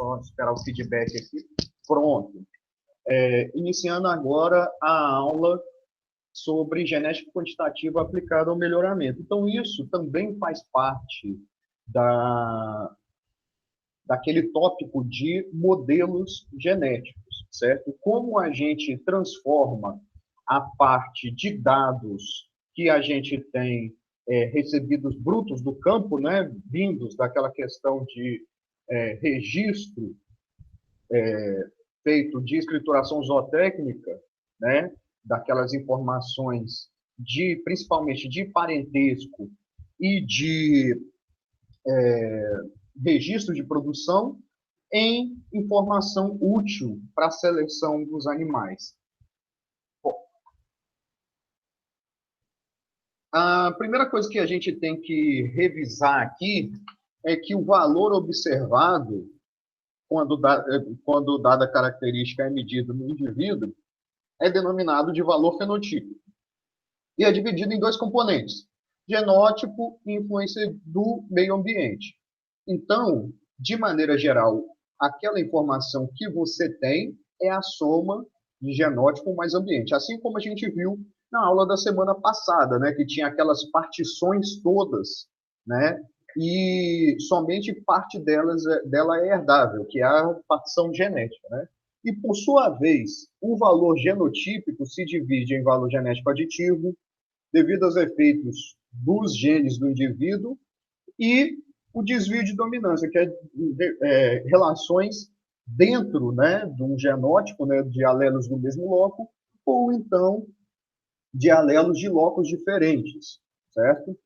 só esperar o feedback aqui. Pronto. Iniciando agora a aula sobre genética quantitativa aplicada ao melhoramento. Então, isso também faz parte daquele tópico de modelos genéticos, certo? Como a gente transforma a parte de dados que a gente tem recebidos brutos do campo, né, vindos daquela questão de registro feito de escrituração zootécnica, né, daquelas informações principalmente de parentesco e de registro de produção, em informação útil para a seleção dos animais. Bom, a primeira coisa que a gente tem que revisar aqui é que o valor observado, quando dada característica é medido no indivíduo, é denominado de valor fenotípico. E é dividido em dois componentes: genótipo e influência do meio ambiente. Então, de maneira geral, aquela informação que você tem é a soma de genótipo mais ambiente. Assim como a gente viu na aula da semana passada, né, que tinha aquelas partições todas, né, e somente parte dela é herdável, que é a partição genética, né? E, por sua vez, o valor genotípico se divide em valor genético aditivo, devido aos efeitos dos genes do indivíduo, e o desvio de dominância, que é relações dentro, né, de um genótipo, né, de alelos do mesmo loco, ou então de alelos de locos diferentes, certo?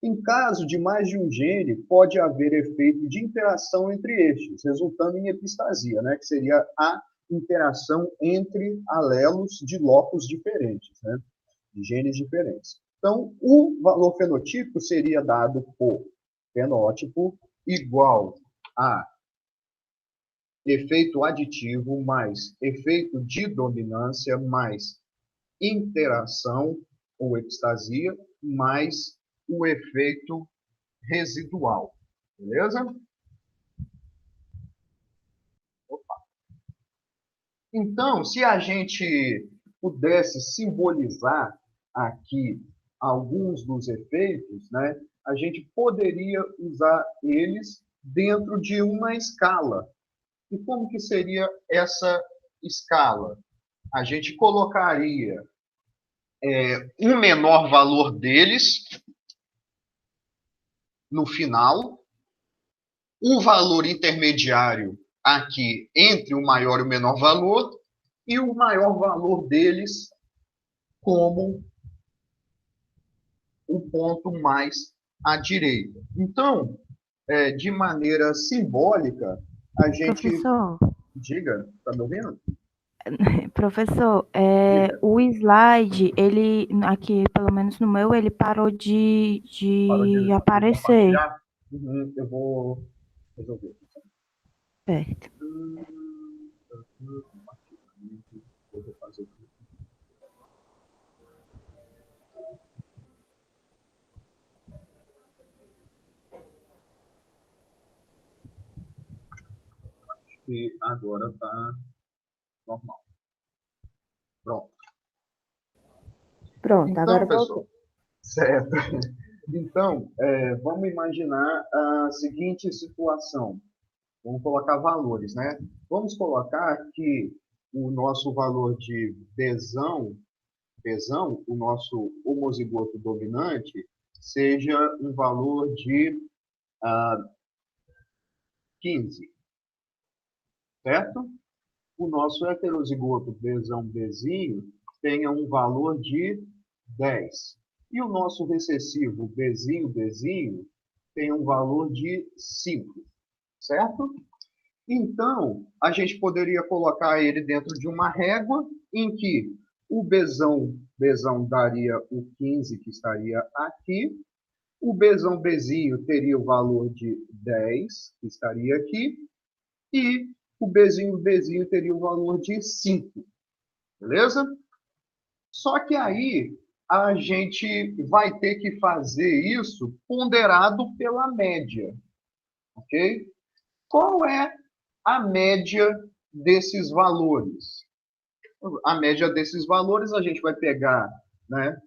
Em caso de mais de um gene, pode haver efeito de interação entre estes, resultando em epistasia, né, que seria a interação entre alelos de locos diferentes, né, de genes diferentes. Então, o valor fenotípico seria dado por fenótipo igual a efeito aditivo mais efeito de dominância mais interação ou epistasia mais o efeito residual. Beleza? Opa. Então, se a gente pudesse simbolizar aqui alguns dos efeitos, né, a gente poderia usar eles dentro de uma escala. E como que seria essa escala? A gente colocaria um menor valor deles no final, um valor intermediário aqui entre o maior e o menor valor, e o maior valor deles como o ponto mais à direita. Então, de maneira simbólica, a gente... Professor, Diga, está me ouvindo? professor, Diga. o slide, ele, aqui, pelo menos no meu, ele parou de Parou de aparecer. compartilhar? Eu vou resolver. Certo. Vou refazer aqui. E agora está normal. Pronto. Pronto, Então, agora pessoal, voltou. certo. Então, vamos imaginar a seguinte situação. Vamos colocar valores, né? Vamos colocar que o nosso valor de Bzão, o nosso homozigoto dominante, seja um valor de 15, certo? O nosso heterozigoto Bzão, Bzinho, tenha um valor de 10. E o nosso recessivo Bzinho, Bzinho, tem um valor de 5, certo? Então, a gente poderia colocar ele dentro de uma régua em que o Bzão daria o 15, que estaria aqui, o Bzão, Bzinho teria o valor de 10, que estaria aqui, e o Bzinho, Bzinho teria o valor de 5, beleza? Só que aí a gente vai ter que fazer isso ponderado pela média, ok? Qual é a média desses valores. A média desses valores, a gente vai pegar, né,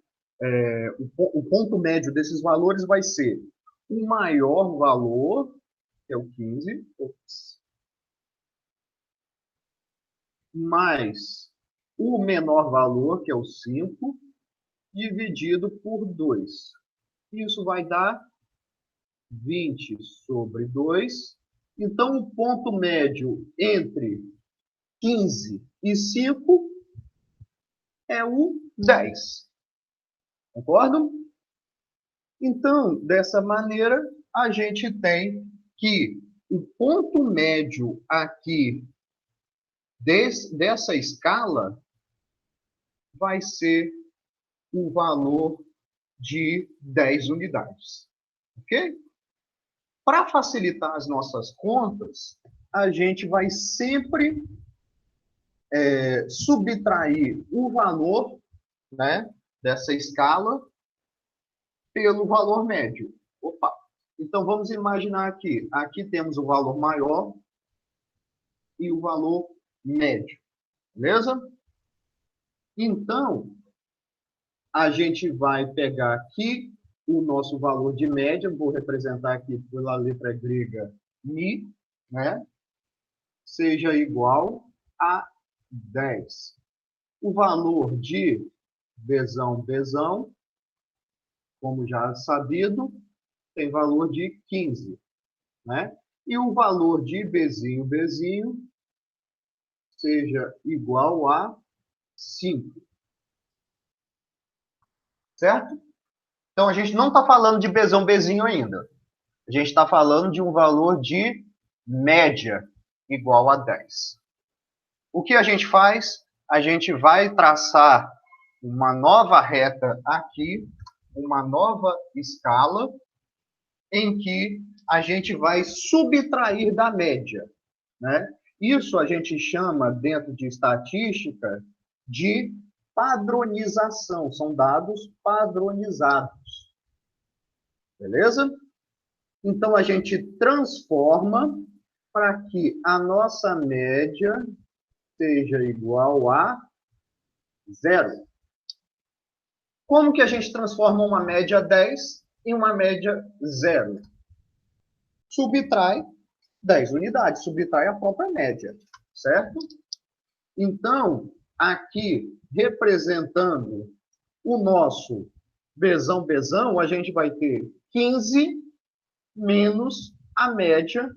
o ponto médio desses valores vai ser o maior valor, que é o 15, mais o menor valor, que é o 5, dividido por 2. Isso vai dar 20 sobre 2. Então, o ponto médio entre 15 e 5 é o 10. Concordo? Então, dessa maneira, a gente tem que o ponto médio aqui dessa escala vai ser o valor de 10 unidades. Ok? Para facilitar as nossas contas, a gente vai sempre subtrair o valor, né, dessa escala pelo valor médio. Opa! Então, vamos imaginar aqui. Aqui temos o valor maior e o valor médio. Beleza? Então, a gente vai pegar aqui o nosso valor de média, vou representar aqui pela letra grega Mi, né? Seja igual a 10. O valor de Bzão, como já sabido, tem valor de 15, né? E o valor de Bzinho, seja igual a 5. Certo? Então, a gente não está falando de Bzinho ainda. A gente está falando de um valor de média igual a 10. O que a gente faz? A gente vai traçar uma nova reta aqui, uma nova escala, em que a gente vai subtrair da média, né? Isso a gente chama, dentro de estatística, de padronização. São dados padronizados. Beleza? Então, a gente transforma para que a nossa média seja igual a 0. Como que a gente transforma uma média 10 em uma média 0? Subtrai 10 unidades, subtrai a própria média, certo? Então, aqui, representando o nosso Bzão, a gente vai ter 15 menos a média,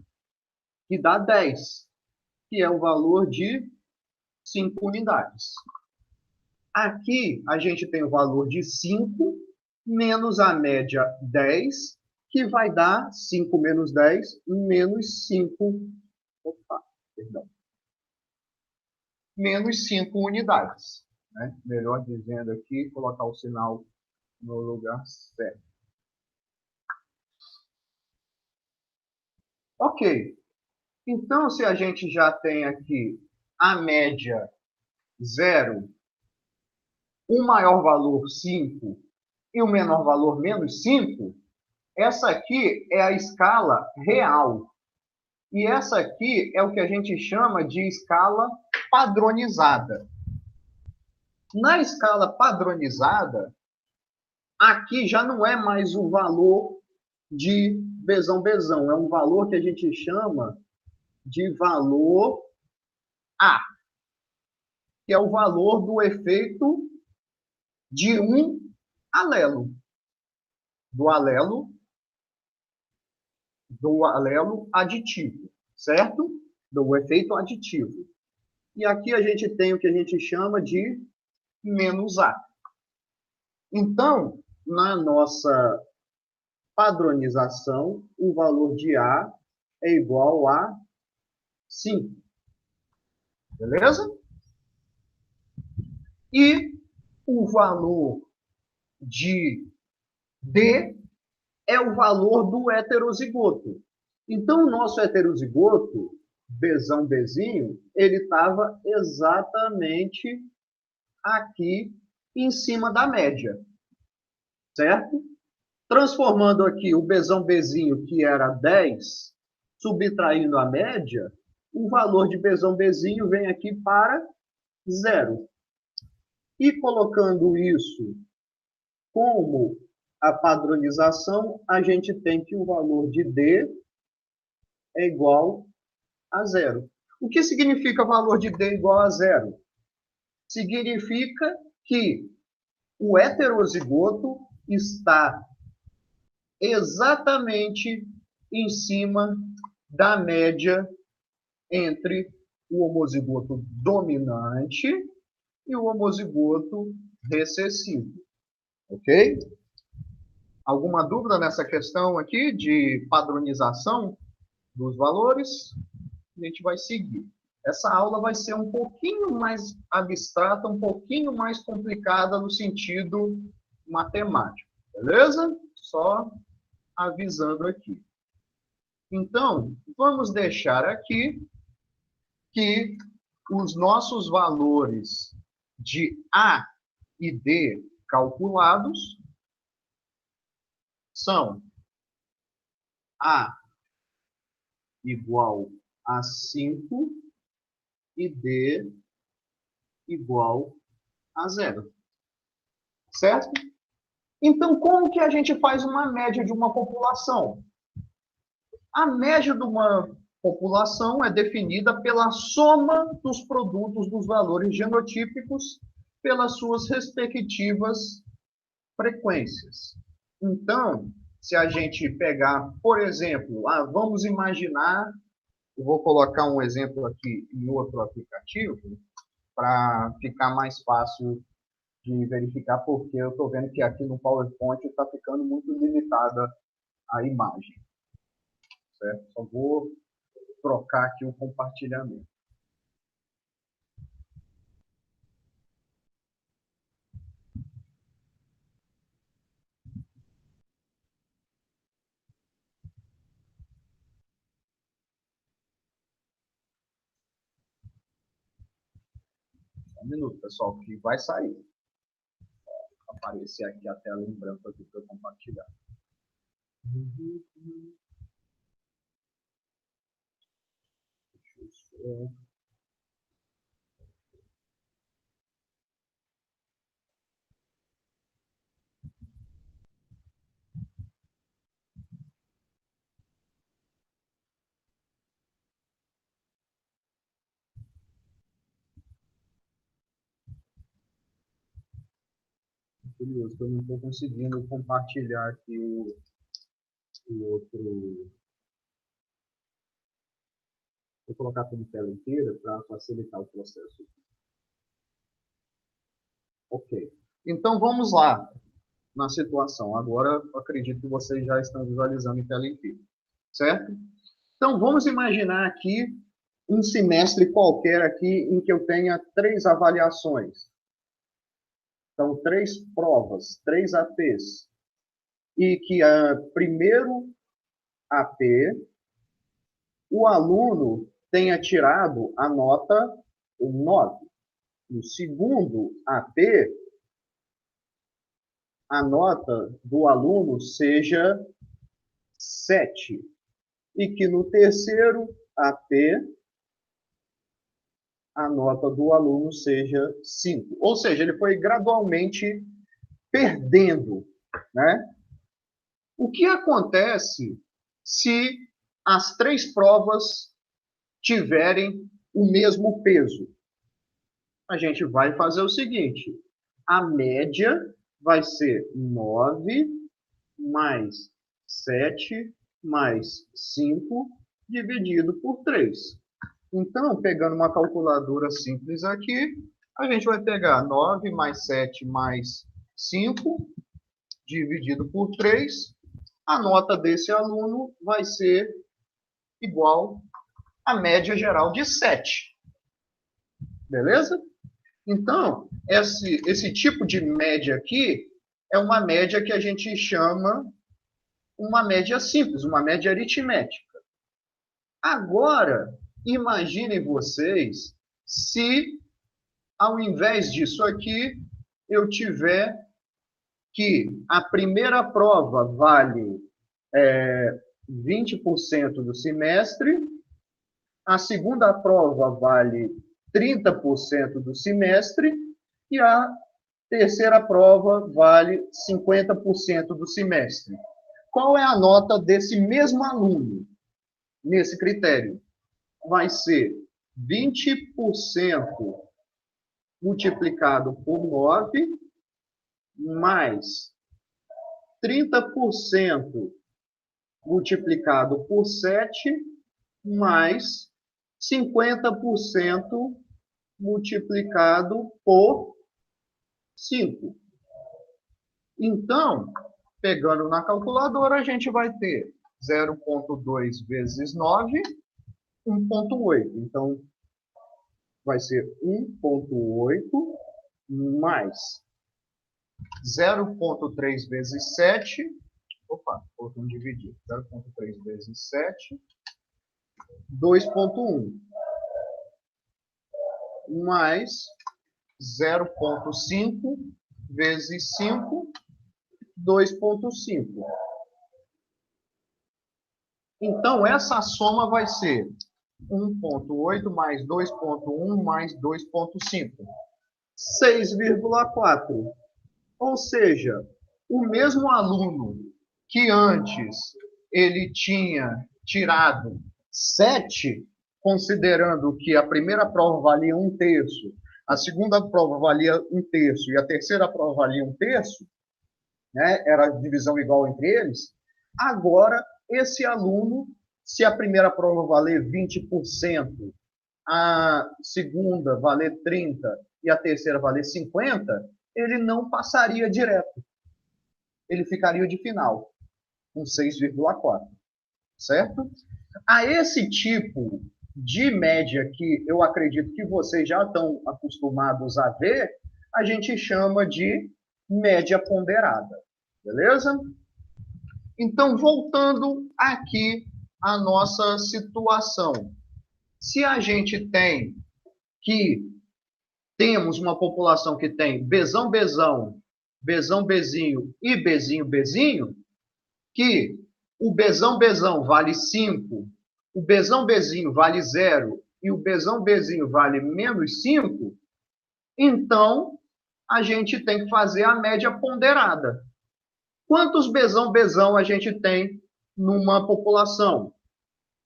que dá 10, que é o valor de 5 unidades. Aqui, a gente tem o valor de 5 menos a média 10, que vai dar 5 menos 10, menos 5. Opa, perdão. Menos 5 unidades. Né? Melhor dizendo aqui, colocar o sinal no lugar certo. Ok. Então, se a gente já tem aqui a média 0, o maior valor 5 e o menor valor menos 5, essa aqui é a escala real. E essa aqui é o que a gente chama de escala padronizada. Na escala padronizada, aqui já não é mais o valor de Bzão, é um valor que a gente chama de valor A, que é o valor do efeito de um alelo, do alelo aditivo, certo? Do efeito aditivo. E aqui a gente tem o que a gente chama de menos A. Então, na nossa padronização, o valor de A é igual a 5. Beleza? E o valor de D é o valor do heterozigoto. Então, o nosso heterozigoto, Bzão, ele estava exatamente aqui em cima da média. Certo? Transformando aqui o Bzão, que era 10, subtraindo a média, o valor de Bzão Bzinho vem aqui para 0. E colocando isso como a padronização, a gente tem que o valor de D é igual a 0. O que significa valor de D igual a 0? Significa que o heterozigoto está exatamente em cima da média entre o homozigoto dominante e o homozigoto recessivo. Ok? Alguma dúvida nessa questão aqui de padronização dos valores? A gente vai seguir. Essa aula vai ser um pouquinho mais abstrata, um pouquinho mais complicada no sentido matemático. Beleza? Só avisando aqui. Então, vamos deixar aqui que os nossos valores de A e D calculados são A igual a 5 e D igual a 0. Certo? Então, como que a gente faz uma média de uma população? A média de uma população é definida pela soma dos produtos dos valores genotípicos pelas suas respectivas frequências. Então, se a gente pegar, por exemplo, vamos imaginar, eu vou colocar um exemplo aqui em outro aplicativo, para ficar mais fácil de verificar, porque eu estou vendo que aqui no PowerPoint está ficando muito limitada a imagem. Certo? Só vou trocar aqui o compartilhamento. Um minuto, pessoal, que vai sair. Vai aparecer aqui a tela em branco aqui para eu compartilhar. Deixa eu ver. Curioso, eu não estou conseguindo compartilhar aqui o outro. Vou colocar tudo em tela inteira para facilitar o processo. Ok. Então, vamos lá na situação. Agora, eu acredito que vocês já estão visualizando em tela inteira. Certo? Então, vamos imaginar aqui um semestre qualquer aqui em que eu tenha 3 avaliações. Então, 3 provas, 3 APs. E que primeiro AP, o aluno tenha tirado a nota 9. No segundo AP, a nota do aluno seja 7. E que no terceiro AP, a nota do aluno seja 5. Ou seja, ele foi gradualmente perdendo, né? O que acontece se as 3 provas tiverem o mesmo peso? A gente vai fazer o seguinte, a média vai ser 9 mais 7 mais 5 dividido por 3. Então, pegando uma calculadora simples aqui, a gente vai pegar 9 mais 7 mais 5 dividido por 3. A nota desse aluno vai ser igual à média geral de 7. Beleza? Então, esse tipo de média aqui é uma média que a gente chama uma média simples, uma média aritmética. Agora, imaginem vocês se, ao invés disso aqui, eu tiver que a primeira prova vale 20% do semestre A segunda prova vale 30% do semestre e a terceira prova vale 50% do semestre. Qual é a nota desse mesmo aluno nesse critério? Vai ser 20% multiplicado por 9, mais 30% multiplicado por 7, mais 50% multiplicado por 5. Então, pegando na calculadora, a gente vai ter 0,2 vezes 9, 1,8. Então, vai ser 1,8 mais 0,3 vezes 7. Opa, vamos dividir. 0,3 vezes 7, 2,1. Mais 0,5 vezes 5, 2,5. Então, essa soma vai ser 1,8 mais 2,1 mais 2,5. 6,4. Ou seja, o mesmo aluno que antes ele tinha tirado 7, considerando que a primeira prova valia 1/3, a segunda prova valia 1/3 e a terceira prova valia 1/3, né? Era divisão igual entre eles. Agora, esse aluno, se a primeira prova valer 20%, a segunda valer 30% e a terceira valer 50%, ele não passaria direto. Ele ficaria de final, com 6,4. Certo? A esse tipo de média que eu acredito que vocês já estão acostumados a ver, a gente chama de média ponderada. Beleza? Então, voltando aqui à nossa situação. Se a gente tem que temos uma população que tem Bzão, Bzão, Bzão, Bzinho e Bzinho, Bzinho, que o Bzão, Bzão vale 5, o Bzão, Bzinho vale 0 e o Bzão, Bzinho vale menos 5, então a gente tem que fazer a média ponderada. Quantos Bzão, Bzão a gente tem numa população?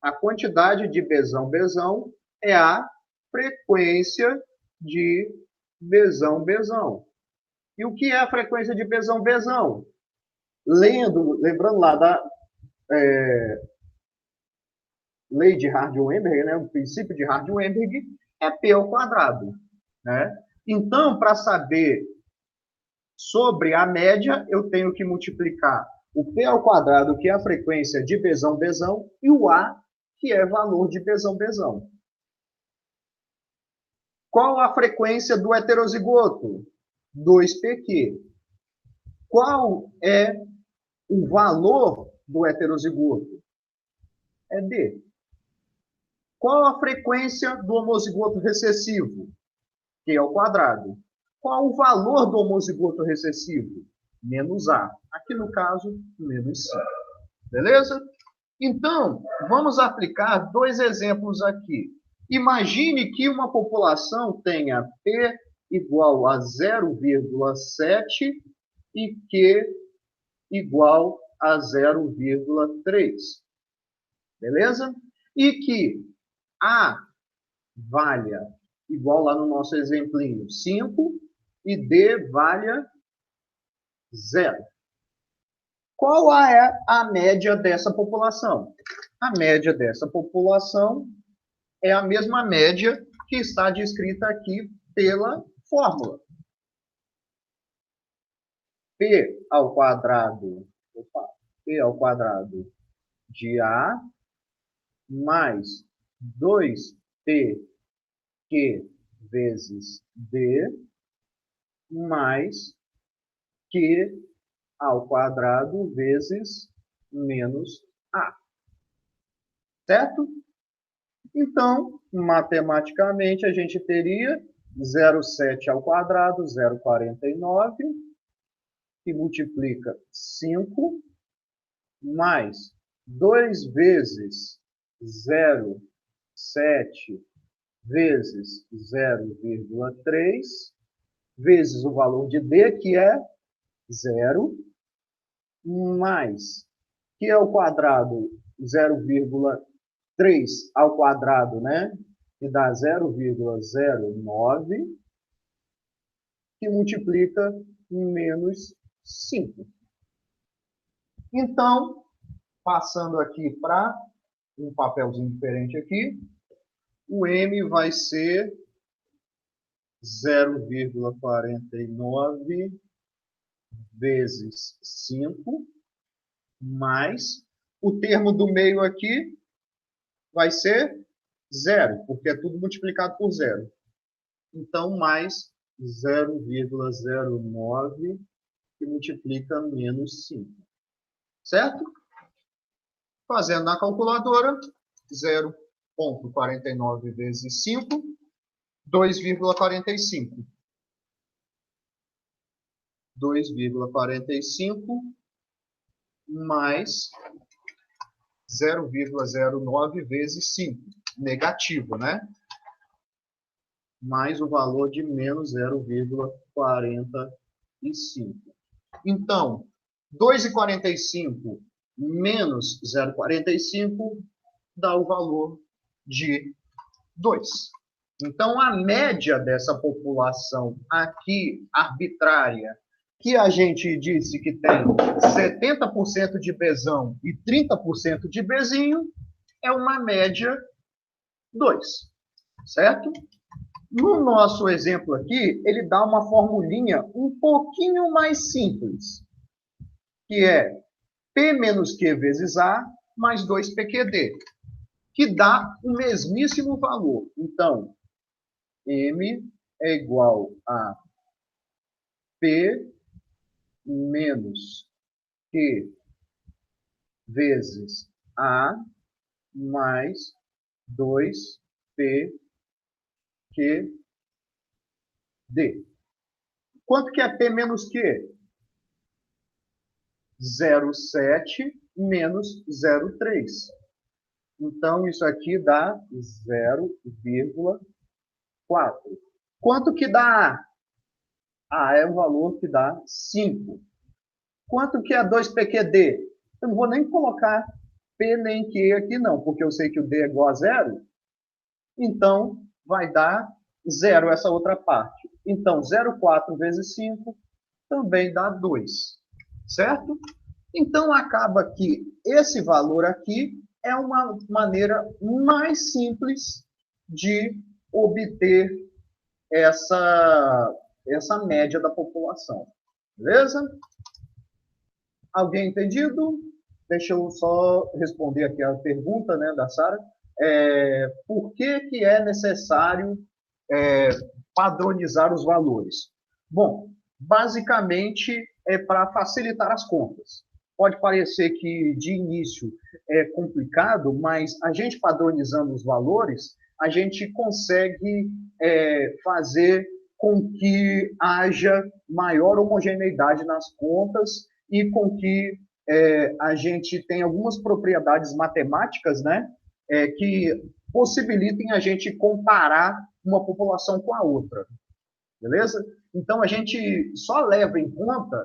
A quantidade de Bzão, Bzão é a frequência de Bzão, Bzão. E o que é a frequência de Bzão, Bzão? Lembrando lá da lei de Hardy-Weinberg, né, o princípio de Hardy-Weinberg, é P ao quadrado. Né? Então, para saber sobre a média, eu tenho que multiplicar o P ao quadrado, que é a frequência de Bzão, Bzão, e o A, que é valor de Bzão, Bzão. Qual a frequência do heterozigoto? 2pq. Qual é o valor do heterozigoto? É D. Qual a frequência do homozigoto recessivo? Q ao quadrado. Qual o valor do homozigoto recessivo? Menos A. Aqui no caso, menos 5. Beleza? Então, vamos aplicar dois exemplos aqui. Imagine que uma população tenha P igual a 0,7 e Q igual a 0,3. Beleza? E que A valha, igual lá no nosso exemplinho, 5 e D valha 0. Qual é a média dessa população? A média dessa população é a mesma média que está descrita aqui pela fórmula. P ao quadrado de A mais 2pq vezes D mais Q ao quadrado vezes menos A. Certo? Então, matematicamente, a gente teria 0,7 ao quadrado, 0,49, que multiplica 5, mais 2 vezes 0,7 7 vezes 0,3 vezes o valor de D, que é 0, mais, que é o quadrado 0,3 ao quadrado, né? Que dá 0,09, que multiplica menos 5. Então, passando aqui para um papelzinho diferente aqui, o M vai ser 0,49 vezes 5, mais o termo do meio aqui vai ser 0, porque é tudo multiplicado por 0. Então, mais 0,09, que multiplica menos 5. Certo? Fazendo na calculadora, 0,49 vezes 5, 2,45. 2,45 mais 0,09 vezes 5. Negativo, né? Mais o valor de menos 0,45. Então, 2,45 menos 0,45 dá o valor de 2. Então, a média dessa população aqui, arbitrária, que a gente disse que tem 70% de Bzão e 30% de Bzinho, é uma média 2, certo? No nosso exemplo aqui, ele dá uma formulinha um pouquinho mais simples, que é P menos Q vezes A mais 2PQD, que dá o mesmíssimo valor. Então, M é igual a P menos Q vezes A mais 2PQD. Quanto que é P menos Q? 0,7 menos 0,3. Então, isso aqui dá 0,4. Quanto que dá A? A é o valor que dá 5. Quanto que é 2PQD? Eu não vou nem colocar P nem Q aqui, não, porque eu sei que o D é igual a 0. Então, vai dar 0 essa outra parte. Então, 0,4 vezes 5 também dá 2. Certo? Então, acaba que esse valor aqui é uma maneira mais simples de obter essa média da população. Beleza? Alguém entendido? Deixa eu só responder aqui a pergunta, né, da Sara. Por que é necessário padronizar os valores? Bom, basicamente é para facilitar as contas. Pode parecer que de início é complicado, mas a gente padronizando os valores, a gente consegue fazer com que haja maior homogeneidade nas contas e com que a gente tenha algumas propriedades matemáticas, né, que possibilitem a gente comparar uma população com a outra. Beleza? Então, a gente só leva em conta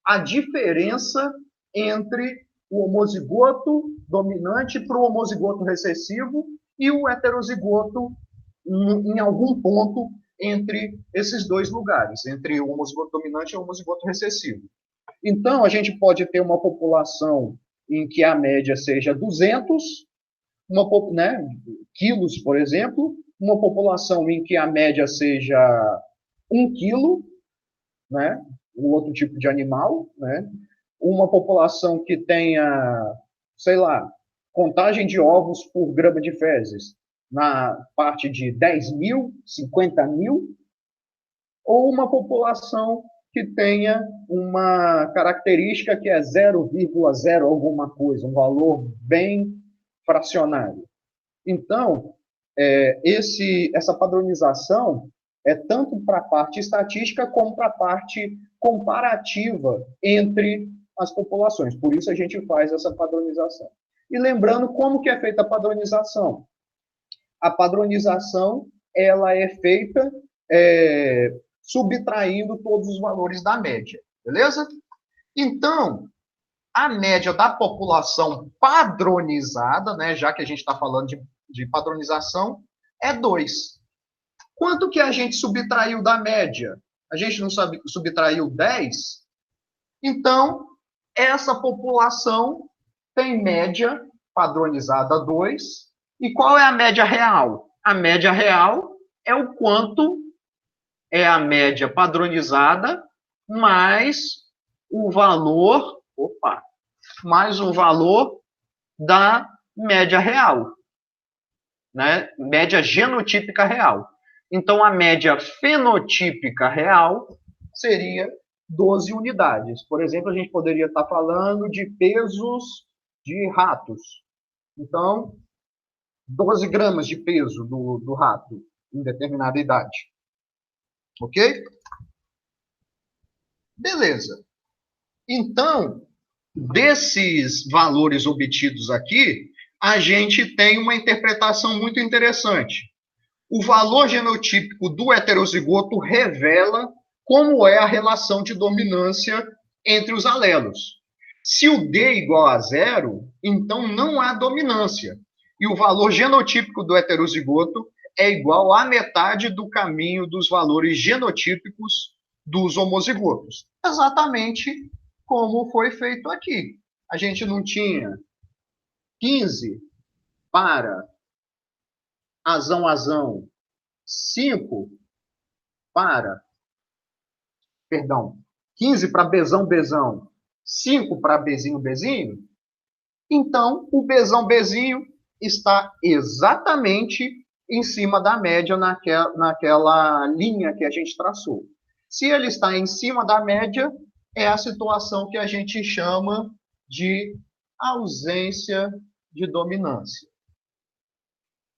a diferença entre o homozigoto dominante para o homozigoto recessivo e o heterozigoto em algum ponto entre esses dois lugares, entre o homozigoto dominante e o homozigoto recessivo. Então, a gente pode ter uma população em que a média seja 200, quilos, por exemplo, uma população em que a média seja 1 quilo, né, um outro tipo de animal, né, uma população que tenha, sei lá, contagem de ovos por grama de fezes na parte de 10 mil, 50 mil, ou uma população que tenha uma característica que é 0,0 alguma coisa, um valor bem fracionário. Então, essa padronização é tanto para a parte estatística como para a parte comparativa entre as populações. Por isso a gente faz essa padronização. E lembrando como que é feita a padronização. a padronização ela é feita subtraindo todos os valores da média, beleza? Então, a média da população padronizada, né, já que a gente está falando de padronização, é 2. Quanto que a gente subtraiu da média? A gente não subtraiu 10? Então, essa população tem média padronizada 2. E qual é a média real? A média real é o quanto é a média padronizada mais o valor, mais o valor da média real, né? Média genotípica real. Então, a média fenotípica real seria 12 unidades. Por exemplo, a gente poderia estar falando de pesos de ratos. Então, 12 gramas de peso do rato em determinada idade. Ok? Beleza. Então, desses valores obtidos aqui, a gente tem uma interpretação muito interessante. O valor genotípico do heterozigoto revela como é a relação de dominância entre os alelos. Se o D é igual a 0, então não há dominância. E o valor genotípico do heterozigoto é igual à metade do caminho dos valores genotípicos dos homozigotos. Exatamente como foi feito aqui. A gente não tinha 15 para azão, 5 para, 15 para bezão, 5 para bezinho. Então, o bezinho está exatamente em cima da média naquela linha que a gente traçou. Se ele está em cima da média, é a situação que a gente chama de ausência de dominância.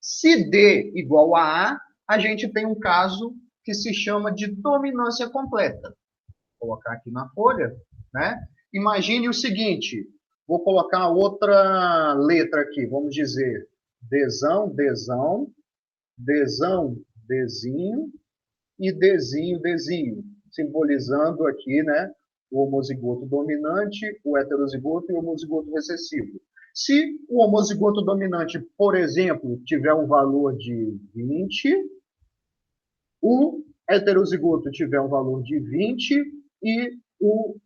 Se D igual a A gente tem um caso que se chama de dominância completa. Vou colocar aqui na folha, né? Imagine o seguinte, vou colocar outra letra aqui, vamos dizer Dzão, Dzinho e Dzinho, simbolizando aqui, né, o homozigoto dominante, o heterozigoto e o homozigoto recessivo. Se o homozigoto dominante, por exemplo, tiver um valor de 20, o heterozigoto tiver um valor de 20 e o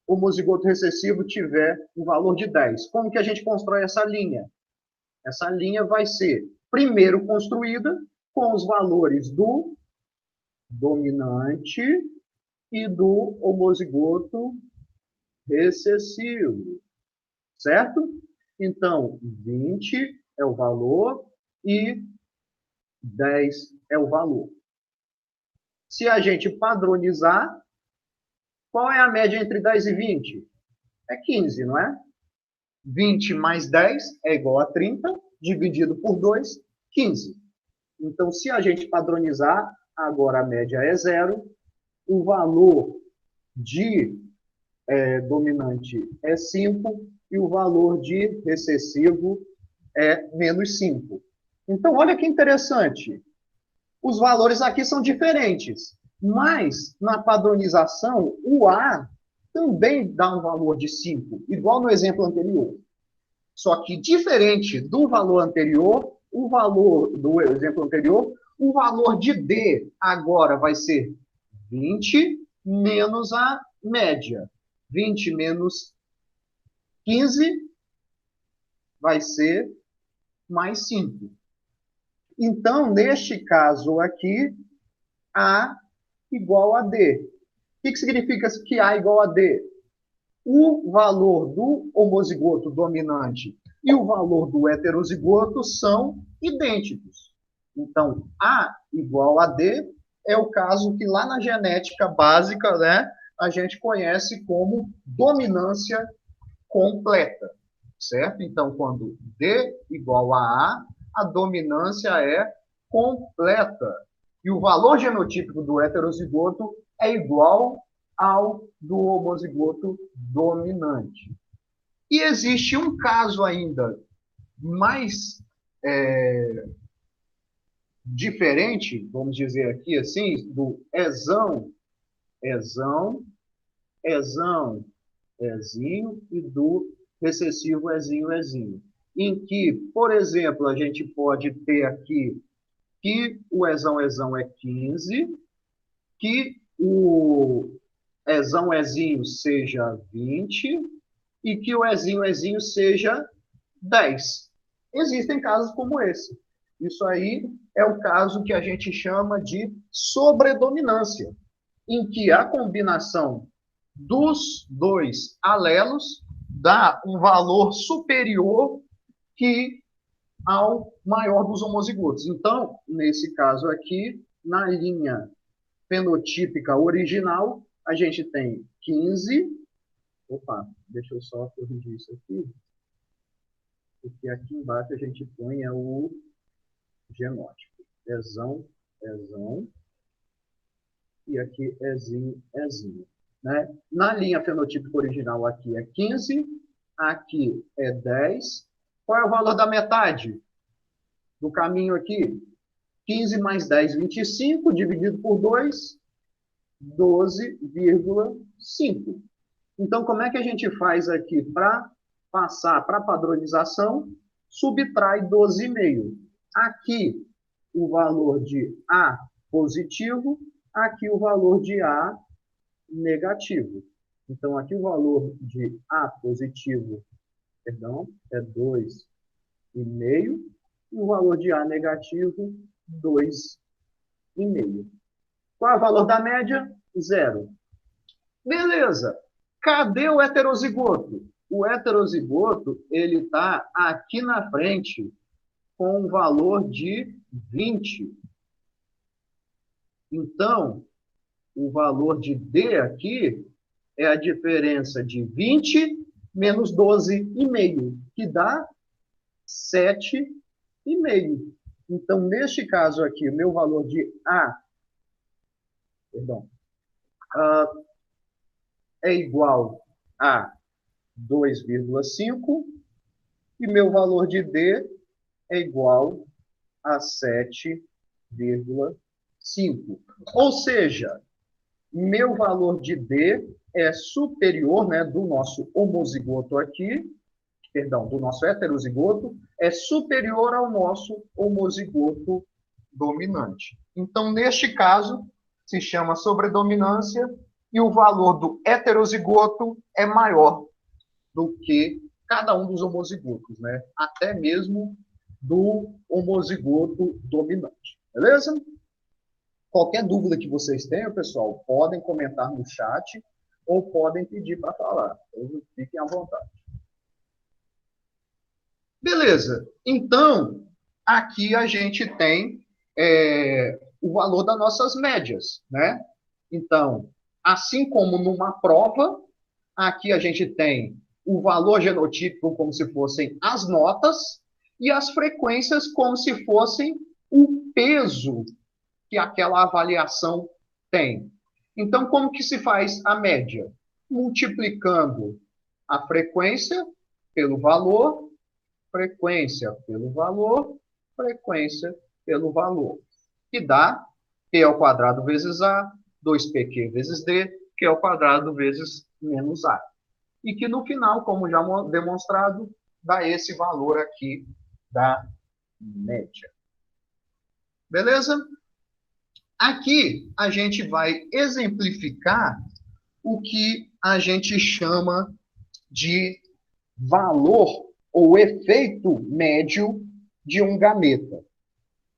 homozigoto recessivo tiver um valor de 10. Como que a gente constrói essa linha? Essa linha vai ser, primeiro, construída com os valores do dominante e do homozigoto recessivo, certo? Então, 20 é o valor e 10 é o valor. Se a gente padronizar, qual é a média entre 10 e 20? É 15, não é? 20 mais 10 é igual a 30, dividido por 2, 15. Então, se a gente padronizar, agora a média é 0, o valor de dominante é 5 e o valor de recessivo é menos 5. Então, olha que interessante. Os valores aqui são diferentes, mas na padronização, o A também dá um valor de 5, igual no exemplo anterior. Só que, diferente do valor anterior, o valor do exemplo anterior, o valor de D agora vai ser 20 menos a média. 20 menos 15 vai ser mais 5. Então, neste caso aqui, A igual a D. O que significa que A igual a D? O valor do homozigoto dominante e o valor do heterozigoto são idênticos. Então, A igual a D é o caso que lá na genética básica, né, a gente conhece como dominância completa, certo? Então, quando D igual a dominância é completa. E o valor genotípico do heterozigoto é igual ao do homozigoto dominante. E existe um caso ainda mais diferente, vamos dizer aqui assim, do ezão, ezão, ezão, ezinho e do recessivo ezinho, ezinho. Em que, por exemplo, a gente pode ter aqui que o ezão é 15, que o ezão ezinho seja 20 e que o ezinho ezinho seja 10. Existem casos como esse. Isso aí é o caso que a gente chama de sobredominância, em que a combinação dos dois alelos dá um valor superior que ao maior dos homozigotos. Então, nesse caso aqui, na linha fenotípica original, a gente tem 15. Opa, deixa eu só corrigir isso aqui. Porque aqui embaixo a gente põe o genótipo. Ezão, ezão. E aqui ezinho, ezinho. Né? Na linha fenotípica original, aqui é 15, aqui é 10. Qual é o valor da metade do caminho aqui? 15 mais 10, 25, dividido por 2, 12,5. Então, como é que a gente faz aqui para passar para a padronização? Subtrai 12,5. Aqui, o valor de A positivo, aqui o valor de A negativo. Então, aqui o valor de A positivo, perdão, é 2,5, e o valor de A negativo, 2,5. Qual é o valor da média? 0. Beleza. Cadê o heterozigoto? O heterozigoto, ele está aqui na frente com um valor de 20. Então, o valor de D aqui é a diferença de 20 menos 12,5, que dá 7,5. Então, neste caso aqui, o meu valor de A, perdão, é igual a 2,5 e meu valor de D é igual a 7,5. Ou seja, meu valor de D é superior, né, do nosso homozigoto aqui, perdão, do nosso heterozigoto, é superior ao nosso homozigoto dominante. Então, neste caso, se chama sobredominância e o valor do heterozigoto é maior do que cada um dos homozigotos, né? Até mesmo do homozigoto dominante. Beleza? Qualquer dúvida que vocês tenham, pessoal, podem comentar no chat ou podem pedir para falar. Então, fiquem à vontade. Beleza. Então, aqui a gente tem o valor das nossas médias, né? Então, assim como numa prova, aqui a gente tem o valor genotípico como se fossem as notas e as frequências como se fossem o peso que aquela avaliação tem. Então, como que se faz a média? Multiplicando a frequência pelo valor, frequência pelo valor, frequência pelo valor, que dá P ao quadrado vezes A, 2PQ vezes D, Q ao quadrado vezes menos A. E que no final, como já demonstrado, dá esse valor aqui da média. Beleza? Aqui a gente vai exemplificar o que a gente chama de valor ou efeito médio de um gameta,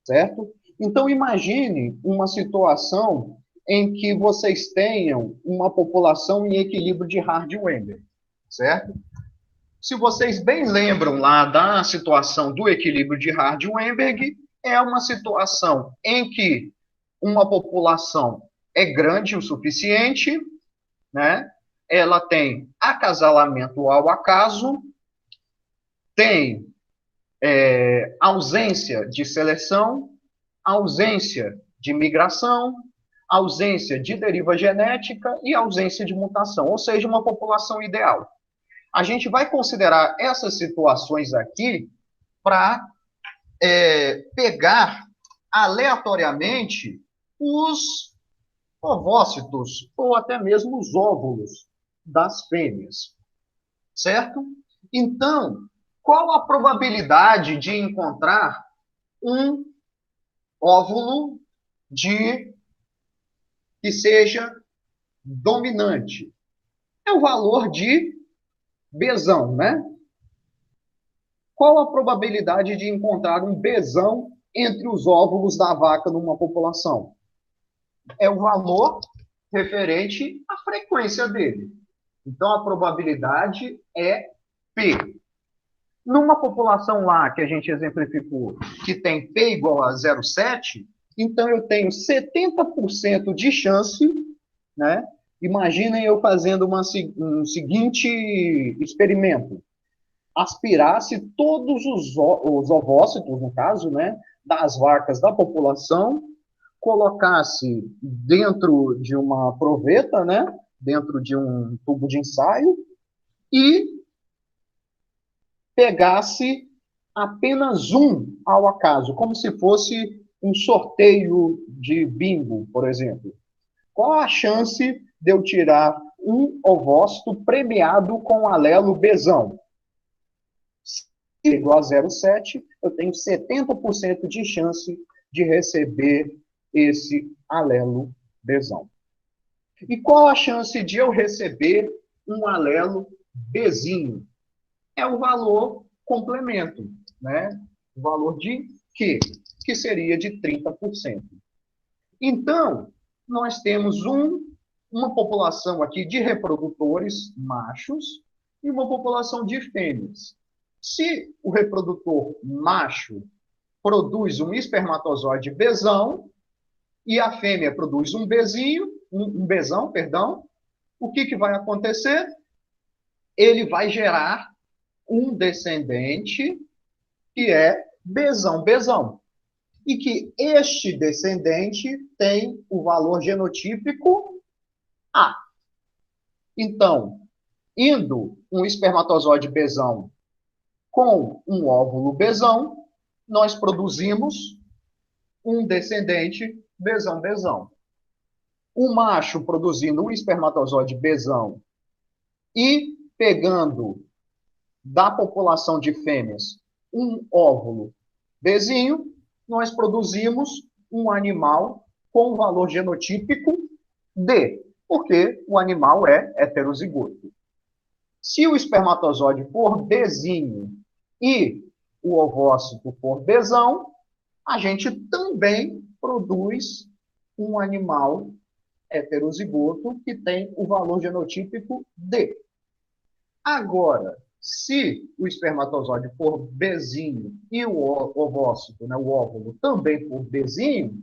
certo? Então, imagine uma situação em que vocês tenham uma população em equilíbrio de Hardy-Weinberg, certo? Se vocês bem lembram lá da situação do equilíbrio de Hardy-Weinberg, é uma situação em que uma população é grande o suficiente, né? Ela tem acasalamento ao acaso, tem ausência de seleção, ausência de migração, ausência de deriva genética e ausência de mutação, ou seja, uma população ideal. A gente vai considerar essas situações aqui para pegar aleatoriamente os ovócitos ou até mesmo os óvulos das fêmeas, certo? Então, qual a probabilidade de encontrar um óvulo que seja dominante? É o valor de Besão, né? Qual a probabilidade de encontrar um besão entre os óvulos da vaca numa população? É o valor referente à frequência dele. Então, a probabilidade é P. Numa população lá, que a gente exemplificou, que tem P igual a 0,7, então eu tenho 70% de chance, né? Imaginem eu fazendo um seguinte experimento. Aspirasse todos os ovócitos, no caso, né, das vacas da população, colocasse dentro de uma proveta, né, dentro de um tubo de ensaio, e pegasse apenas um ao acaso, como se fosse um sorteio de bingo, por exemplo. Qual a chance de eu tirar um ovócito premiado com o alelo besão? Se igual a 0,7, eu tenho 70% de chance de receber esse alelo besão. E qual a chance de eu receber um alelo bezinho? É o valor complemento, né? O valor de Q, que seria de 30%. Então, nós temos uma população aqui de reprodutores machos e uma população de fêmeas. Se o reprodutor macho produz um espermatozoide besão e a fêmea produz um besão, perdão, o que vai acontecer? Ele vai gerar um descendente que é besão. E que este descendente tem o valor genotípico A. Então, indo um espermatozoide besão com um óvulo besão, nós produzimos um descendente besão. O macho produzindo um espermatozoide besão e pegando da população de fêmeas um óvulo bezinho, nós produzimos um animal com valor genotípico D, porque o animal é heterozigoto. Se o espermatozoide for bezinho e o ovócito for besão, a gente também produz um animal heterozigoto que tem o valor genotípico D. Agora, se o espermatozoide for bezinho e o ovócito, né, o óvulo, também for bezinho,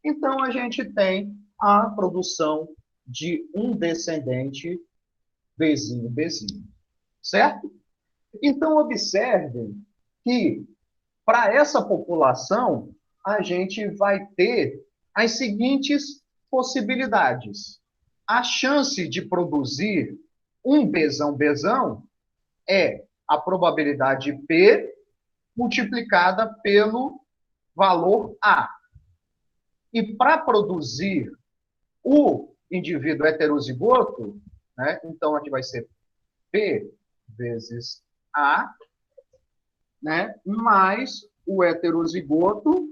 então a gente tem a produção de um descendente bezinho. Certo? Então, observem que, para essa população, a gente vai ter as seguintes possibilidades. A chance de produzir um besão é a probabilidade P multiplicada pelo valor A. E para produzir o indivíduo heterozigoto, né, então aqui vai ser P vezes A, né, mais o heterozigoto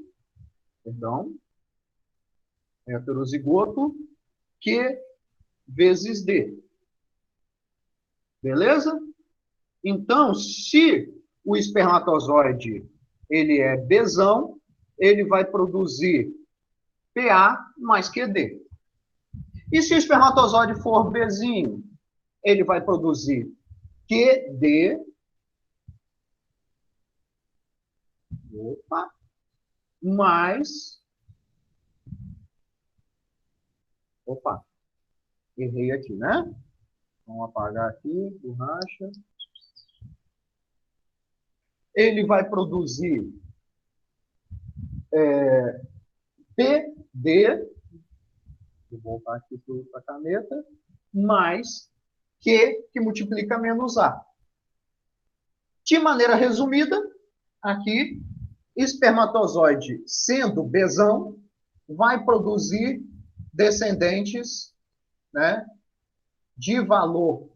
Q vezes D. Beleza? Então, se o espermatozoide ele é besão, ele vai produzir PA mais QD. E se o espermatozoide for bezinho, ele vai produzir QD mais... errei aqui, né? Vamos apagar aqui, borracha. Ele vai produzir PD, vou voltar aqui para a caneta, mais Q, que multiplica menos A. De maneira resumida, aqui espermatozoide, sendo Bzão, vai produzir descendentes, né, de valor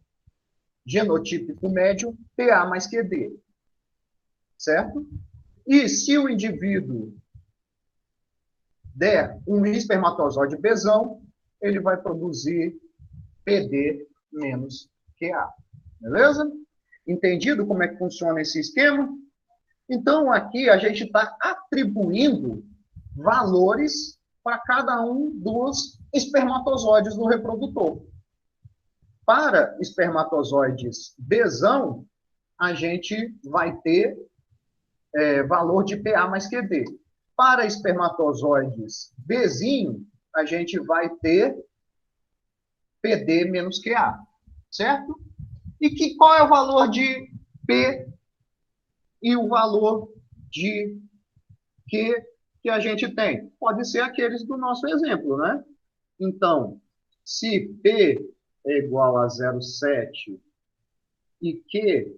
genotípico médio, PA mais QD. Certo? E se o indivíduo der um espermatozoide Bzão, ele vai produzir PD menos QA. Beleza? Entendido como é que funciona esse esquema? Então, aqui a gente está atribuindo valores para cada um dos espermatozoides do reprodutor. Para espermatozoides Bzão, a gente vai ter valor de PA mais QD. Para espermatozoides Bzinho, a gente vai ter PD menos QA. Certo? E qual é o valor de P e o valor de Q que a gente tem? Pode ser aqueles do nosso exemplo, né? Então, se P é igual a 0,7 e Q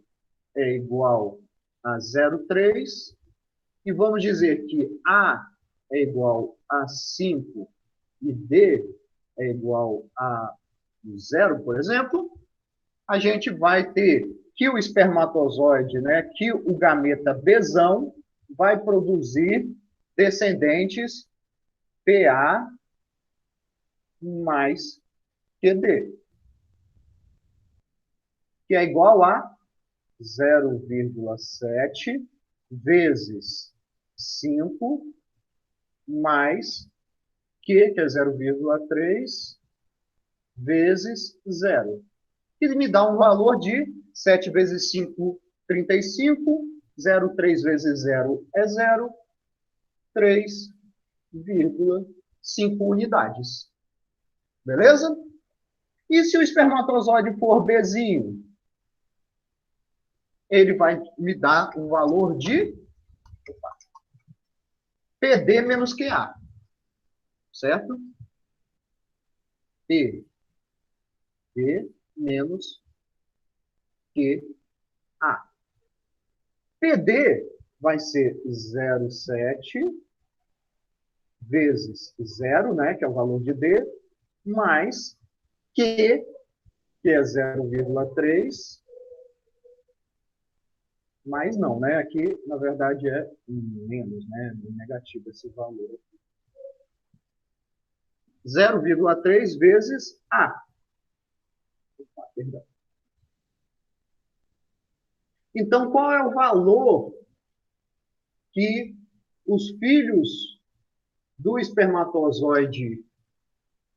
é igual a 0,3, e vamos dizer que A é igual a 5 e D é igual a 0, por exemplo, a gente vai ter que o espermatozoide, né, que o gameta Bzão vai produzir descendentes PA mais QD, que é igual a 0,7 vezes 5 mais Q, que é 0,3, vezes 0. Que me dá um valor de 7 vezes 5, 35, 0,3 vezes 0 é 0, 3,5 unidades. Beleza? E se o espermatozoide for Bzinho? Ele vai me dar um valor de PD menos QA. Certo? PD menos QA. PD vai ser 0,7 vezes 0, né, que é o valor de D, mais Q, que é 0,3, mas não, né? Aqui, na verdade, é menos, né? Negativo esse valor. 0,3 vezes A. Perdão. Então, qual é o valor que os filhos do espermatozoide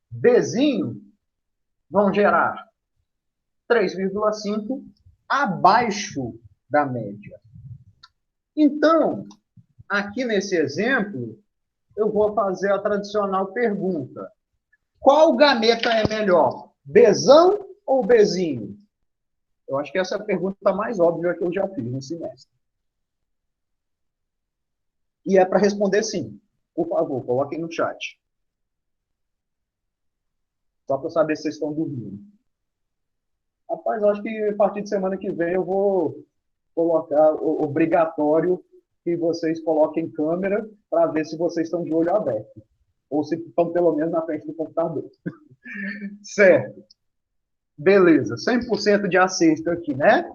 Bzinho vão gerar? 3,5 abaixo da média. Então, aqui nesse exemplo, eu vou fazer a tradicional pergunta. Qual gameta é melhor? Bzão ou Bzinho? Eu acho que essa é a pergunta mais óbvia que eu já fiz no semestre. E é para responder sim. Por favor, coloquem no chat. Só para eu saber se vocês estão dormindo. Rapaz, eu acho que a partir de semana que vem eu vou colocar obrigatório que vocês coloquem câmera para ver se vocês estão de olho aberto. Ou se estão pelo menos na frente do computador. Certo. Beleza. 100% de acerto aqui, né?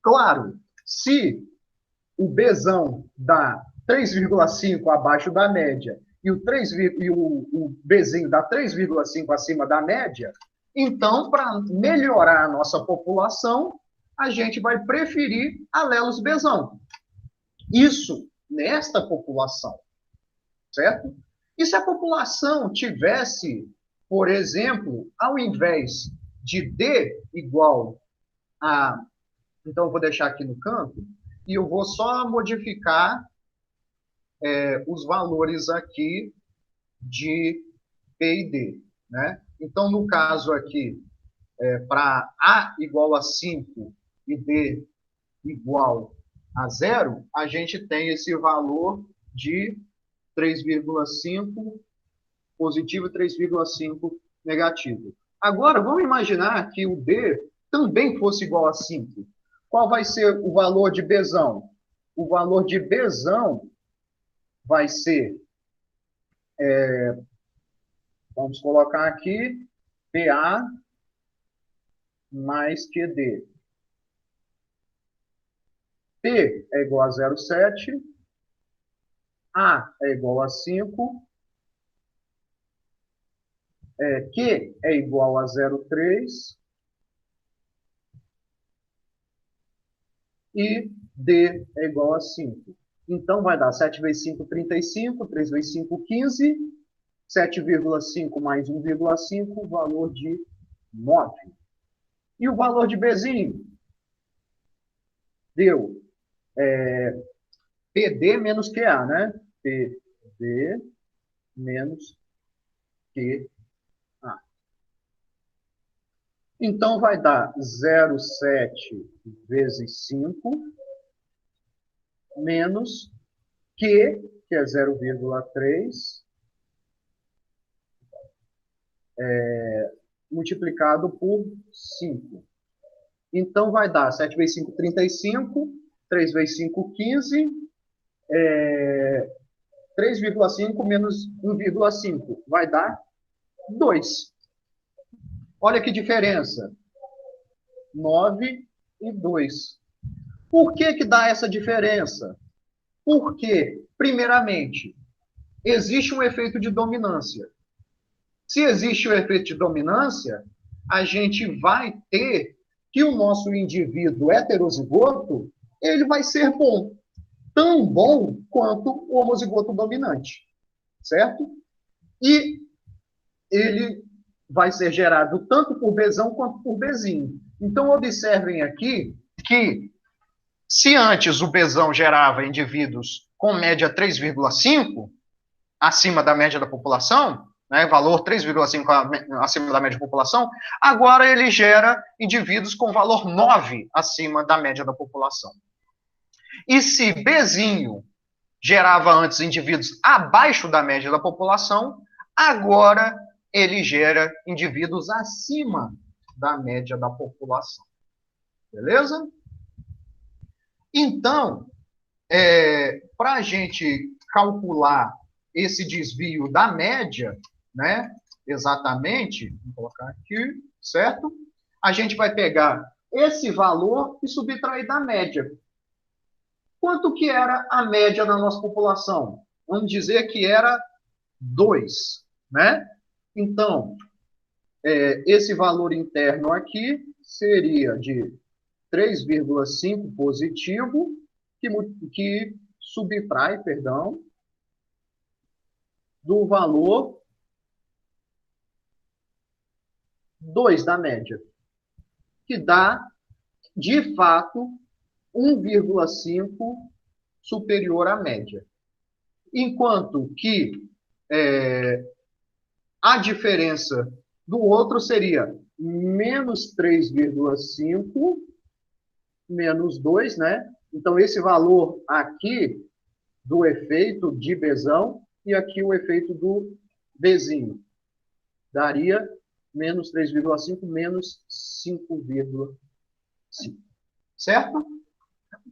Claro, se o Bzão dá 3,5 abaixo da média e o Bzinho dá 3,5 acima da média, então, para melhorar a nossa população, a gente vai preferir alelos Bzão. Isso nesta população, certo? E se a população tivesse, por exemplo, ao invés de D igual a... Então, eu vou deixar aqui no canto e eu vou só modificar os valores aqui de P e D, né? Então, no caso aqui, para A igual a 5 e D igual a 0, a gente tem esse valor de 3,5 positivo e 3,5 negativo. Agora, vamos imaginar que o D também fosse igual a 5. Qual vai ser o valor de Bzão? o valor de Bzão vai ser, vamos colocar aqui, PA mais QD. P é igual a 0,7, A é igual a 5, Q é igual a 0,3 e D é igual a 5. Então, vai dar 7 vezes 5, 35, 3 vezes 5, 15, 7,5 mais 1,5, valor de 9. E o valor de Bzinho? Deu PD menos QA, né? PD menos QA. Então, vai dar 0,7 vezes 5 menos Q, que é 0,3, multiplicado por 5. Então, vai dar 7 vezes 5, 35, 3 vezes 5, 15, 3,5 menos 1,5 vai dar 2. Olha que diferença. 9 e 2. Por que dá essa diferença? Porque, primeiramente, existe um efeito de dominância. Se existe o efeito de dominância, a gente vai ter que o nosso indivíduo heterozigoto, ele vai ser bom. Tão bom quanto o homozigoto dominante. Certo? E ele vai ser gerado tanto por Bzão quanto por Bzinho. Então, observem aqui que se antes o Bzão gerava indivíduos com média 3,5, acima da média da população, né, valor 3,5 acima da média da população, agora ele gera indivíduos com valor 9 acima da média da população. E se Bzinho gerava antes indivíduos abaixo da média da população, agora ele gera indivíduos acima da média da população. Beleza? Então, para a gente calcular esse desvio da média, né, exatamente, vou colocar aqui, certo? A gente vai pegar esse valor e subtrair da média. Quanto que era a média da nossa população? Vamos dizer que era 2, né? Então, esse valor interno aqui seria de 3,5 positivo, que subtrai, perdão, do valor 2 da média, que dá, de fato, 1,5 superior à média. Enquanto que a diferença do outro seria menos 3,5 menos 2, né? Então, esse valor aqui do efeito de Bzão e aqui o efeito do Bzinho. Daria menos 3,5 menos 5,5. Certo?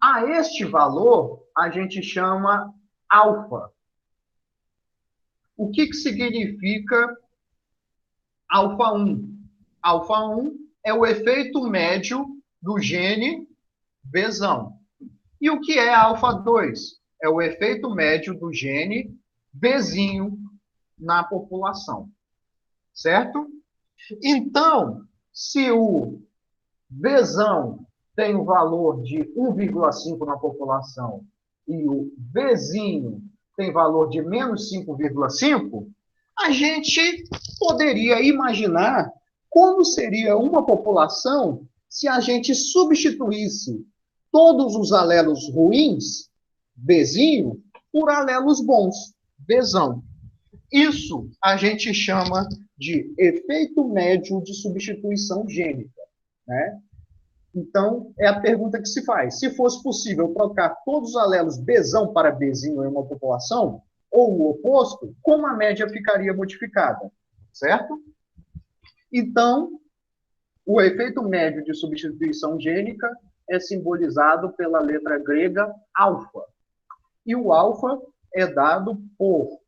A este valor, a gente chama alfa. O que significa alfa 1? Alfa 1 é o efeito médio do gene Bzão. E o que é alfa 2? É o efeito médio do gene Bzinho na população. Certo? Então, se o Bzão tem um valor de 1,5 na população e o Bzinho tem valor de menos 5,5, a gente poderia imaginar como seria uma população se a gente substituísse todos os alelos ruins, Bzinho, por alelos bons, Bzão. Isso a gente chama de efeito médio de substituição gênica, né? Então, é a pergunta que se faz. Se fosse possível trocar todos os alelos Bzão para Bzinho em uma população, ou o oposto, como a média ficaria modificada? Certo? Então, o efeito médio de substituição gênica é simbolizado pela letra grega alfa. E o alfa é dado por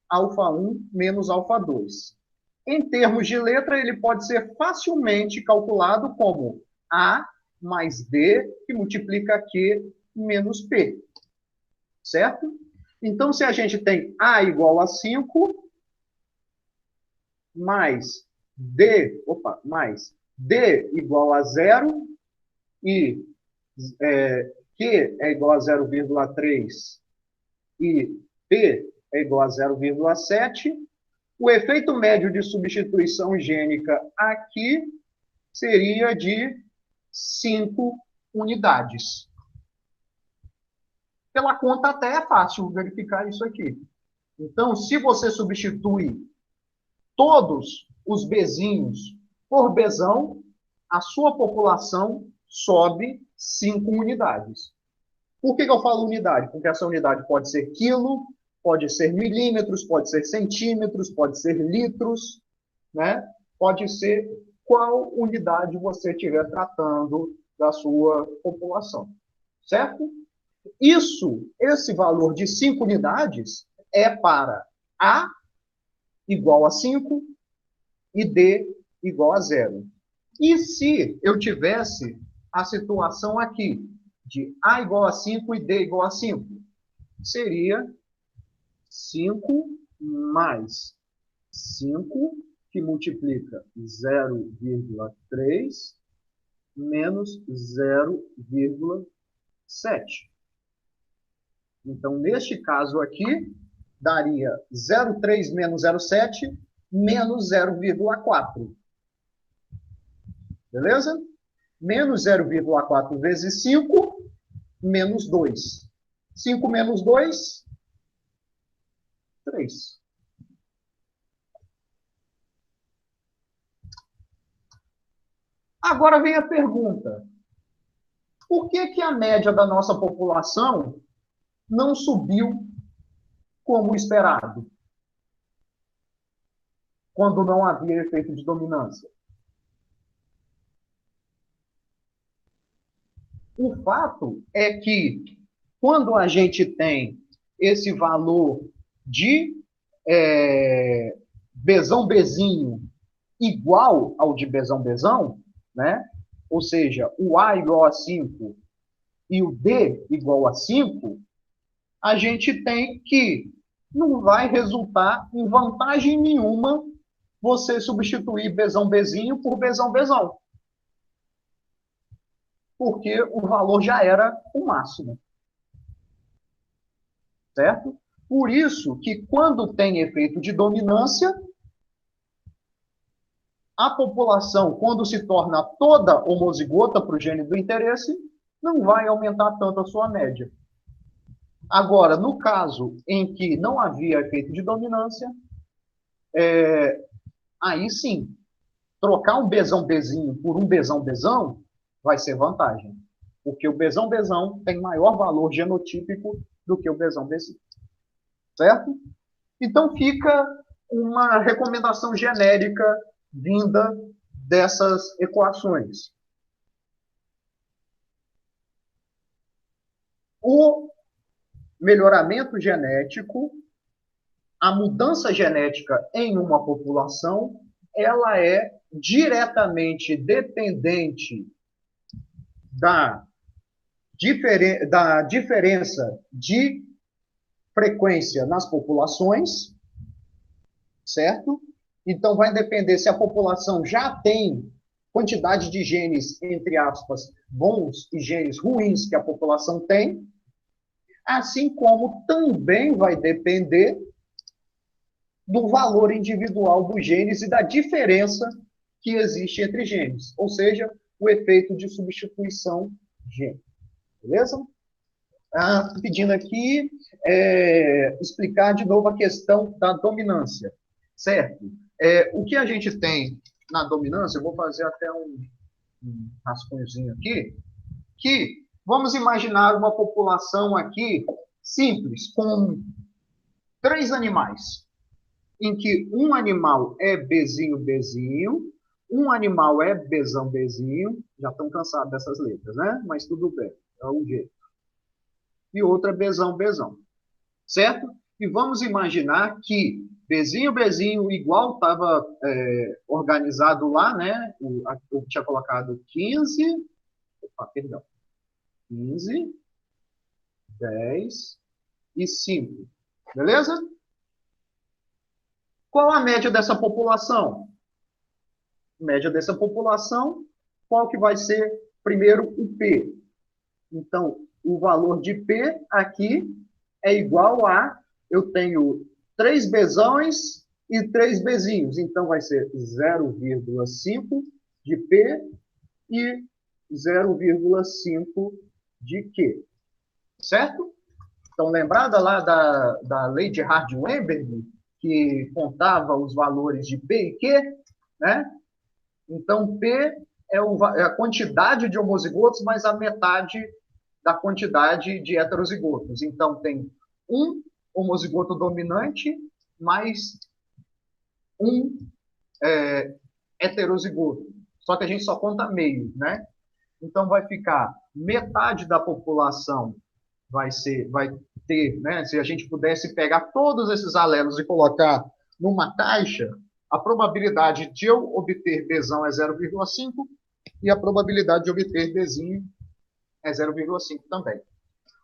alfa 1 menos alfa 2. Em termos de letra, ele pode ser facilmente calculado como A mais D, que multiplica Q menos P. Certo? Então, se a gente tem A igual a 5, mais D igual a 0, e Q é igual a 0,3 e P é igual a 0,7, o efeito médio de substituição gênica aqui seria de 5 unidades. Pela conta até é fácil verificar isso aqui. Então, se você substitui todos os bezinhos por bezão, a sua população sobe 5 unidades. Por que eu falo unidade? Porque essa unidade pode ser quilo, pode ser milímetros, pode ser centímetros, pode ser litros, né? Pode ser qual unidade você estiver tratando da sua população. Certo? Esse valor de 5 unidades é para A igual a 5 e D igual a 0. E se eu tivesse a situação aqui de A igual a 5 e D igual a 5, seria 5 mais 5, que multiplica 0,3 menos 0,7. Então, neste caso aqui, daria 0,3 menos 0,7 menos 0,4. Beleza? Menos 0,4 vezes 5, menos 2. 5 menos 2, 3. Agora vem a pergunta. Por que a média da nossa população não subiu como esperado, quando não havia efeito de dominância? O fato é que, quando a gente tem esse valor de bezão-bezinho igual ao de bezão-bezão, né? Ou seja, o A igual a 5 e o D igual a 5, a gente tem que não vai resultar em vantagem nenhuma você substituir bezão-bezinho por bezão-bezão. Porque o valor já era o máximo. Certo? Por isso que, quando tem efeito de dominância, a população, quando se torna toda homozigota para o gene do interesse, não vai aumentar tanto a sua média. Agora, no caso em que não havia efeito de dominância, aí sim, trocar um bezão-bezinho por um bezão-bezão vai ser vantagem. Porque o bezão-bezão tem maior valor genotípico do que o bezão-bezinho. Certo? Então, fica uma recomendação genérica vinda dessas equações. O melhoramento genético, a mudança genética em uma população, ela é diretamente dependente da diferença de frequência nas populações, certo? Então, vai depender se a população já tem quantidade de genes, entre aspas, bons e genes ruins que a população tem, assim como também vai depender do valor individual dos genes e da diferença que existe entre genes, ou seja, o efeito de substituição gênica. Beleza? Pedindo aqui explicar de novo a questão da dominância, certo? O que a gente tem na dominância, eu vou fazer até um rascunhozinho aqui, que vamos imaginar uma população aqui simples, com 3 animais, em que um animal é bezinho-bezinho, Um animal é Bzão, Bzinho, já estão cansados dessas letras, né? Mas tudo bem, é o jeito. E outra é Bzão, Bzão, certo? E vamos imaginar que Bzinho, Bzinho, igual estava organizado lá, né? Eu tinha colocado 15, perdão, 15, 10 e 5, beleza? Qual a média dessa população? Média dessa população, qual que vai ser primeiro o P? Então, o valor de P aqui é igual a, eu tenho 3 Bzões e 3 Bzinhos, então vai ser 0,5 de P e 0,5 de Q, certo? Então, lembrada lá da lei de Hardy-Weinberg, que contava os valores de P e Q, né? Então, P é a quantidade de homozigotos mais a metade da quantidade de heterozigotos. Então, tem um homozigoto dominante mais um heterozigoto. Só que a gente só conta meio, né? Então, vai ficar metade da população vai ter, né? Se a gente pudesse pegar todos esses alelos e colocar numa caixa, a probabilidade de eu obter Bzão é 0,5 e a probabilidade de obter Bzinho é 0,5 também.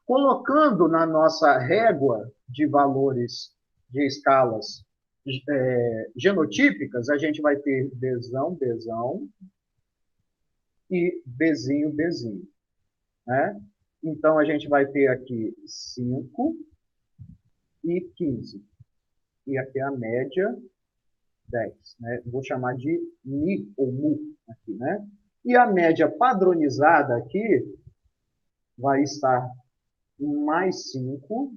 Colocando na nossa régua de valores de escalas genotípicas, a gente vai ter Bzão, Bzão e Bzinho, Bzinho, né? Então, a gente vai ter aqui 5 e 15. E aqui a média, 10. Né? Vou chamar de Mi ou Mu aqui, né? E a média padronizada aqui vai estar mais 5,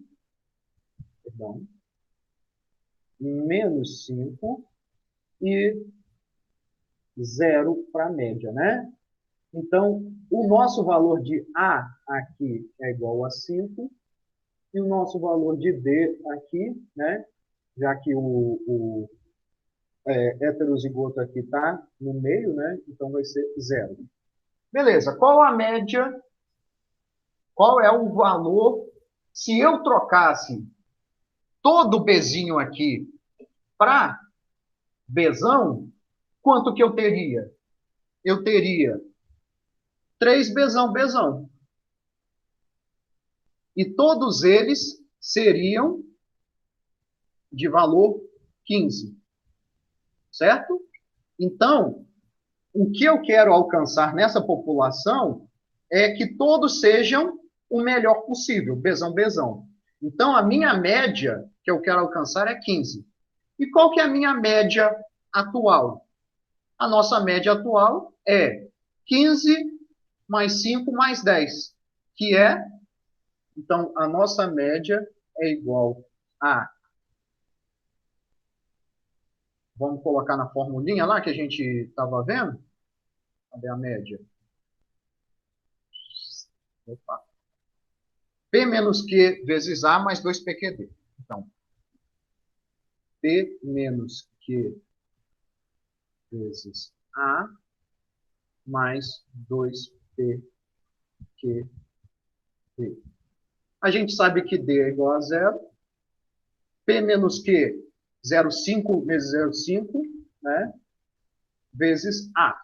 perdão, menos 5 e 0 para a média, né? Então, o nosso valor de A aqui é igual a 5 e o nosso valor de D aqui, né? Já que o heterozigoto aqui está no meio, né? Então vai ser 0. Beleza, qual a média? Qual é o valor? Se eu trocasse todo o Bzinho aqui para Bzão, quanto que eu teria? Eu teria 3 Bzão, Bzão. E todos eles seriam de valor 15. Certo? Então, o que eu quero alcançar nessa população é que todos sejam o melhor possível, Bzão, Bzão. Então, a minha média que eu quero alcançar é 15. E qual que é a minha média atual? A nossa média atual é 15 mais 5 mais 10, que é, então, a nossa média é igual a, vamos colocar na formulinha lá que a gente estava vendo, cadê a média? Opa. P menos Q vezes A mais 2PQD. Então, P menos Q vezes A mais 2PQD. A gente sabe que D é igual a 0. P menos Q, 0,5 vezes 0,5, né? Vezes A.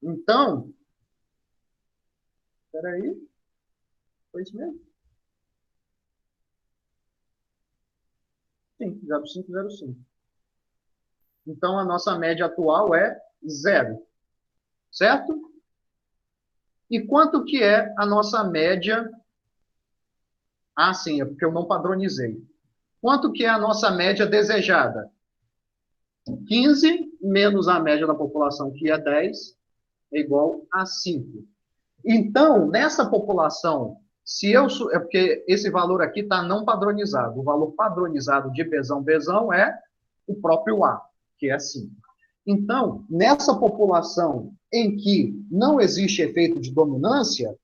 Então, espera aí, foi isso mesmo? Sim, 0,5, 0,5. Então, a nossa média atual é 0. Certo? E quanto que é a nossa média? Ah, sim, é porque eu não padronizei. Quanto que é a nossa média desejada? 15 menos a média da população, que é 10, é igual a 5. Então, nessa população, se eu... É porque esse valor aqui está não padronizado. O valor padronizado de Bzão, Bzão é o próprio A, que é 5. Então, nessa população em que não existe efeito de dominância,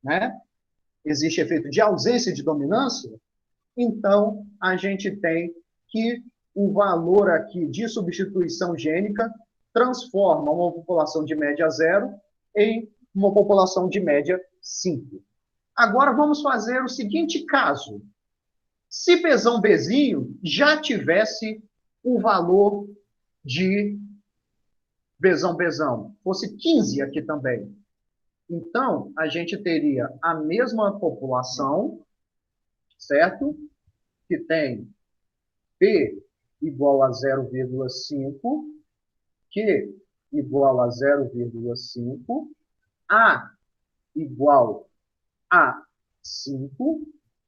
né? Existe efeito de ausência de dominância, então a gente tem que o valor aqui de substituição gênica transforma uma população de média 0 em uma população de média 5. Agora vamos fazer o seguinte caso. Se Bzão Bzinho já tivesse o valor de Bzão Bzão, fosse 15 aqui também. Então, a gente teria a mesma população, certo? Que tem P igual a 0,5, Q igual a 0,5, A igual a 5,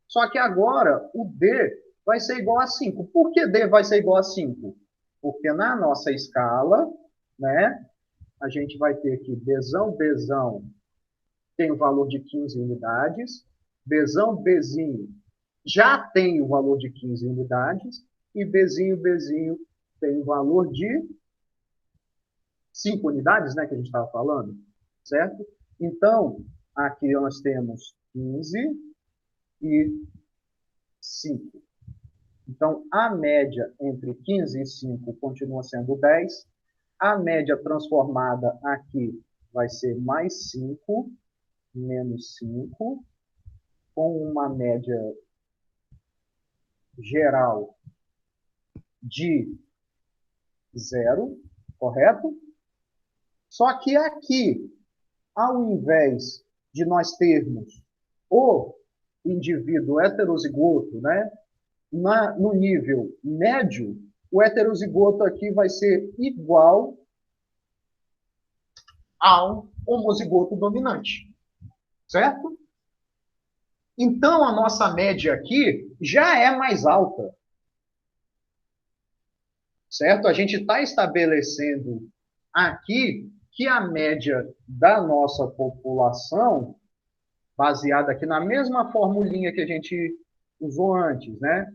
só que agora o D vai ser igual a 5. Por que D vai ser igual a 5? Porque na nossa escala, né, a gente vai ter que Bzão Bzão tem o valor de 15 unidades, Bzão Bzinho já tem o valor de 15 unidades, e Bzinho Bzinho tem o valor de 5 unidades, né, que a gente estava falando, certo? Então, aqui nós temos 15 e 5. Então, a média entre 15 e 5 continua sendo 10. A média transformada aqui vai ser mais 5, menos 5, com uma média geral de 0, correto? Só que aqui, ao invés de nós termos o indivíduo heterozigoto, né, no nível médio, o heterozigoto aqui vai ser igual ao homozigoto dominante, certo? Então, a nossa média aqui já é mais alta, certo? A gente está estabelecendo aqui que a média da nossa população, baseada aqui na mesma formulinha que a gente usou antes, né?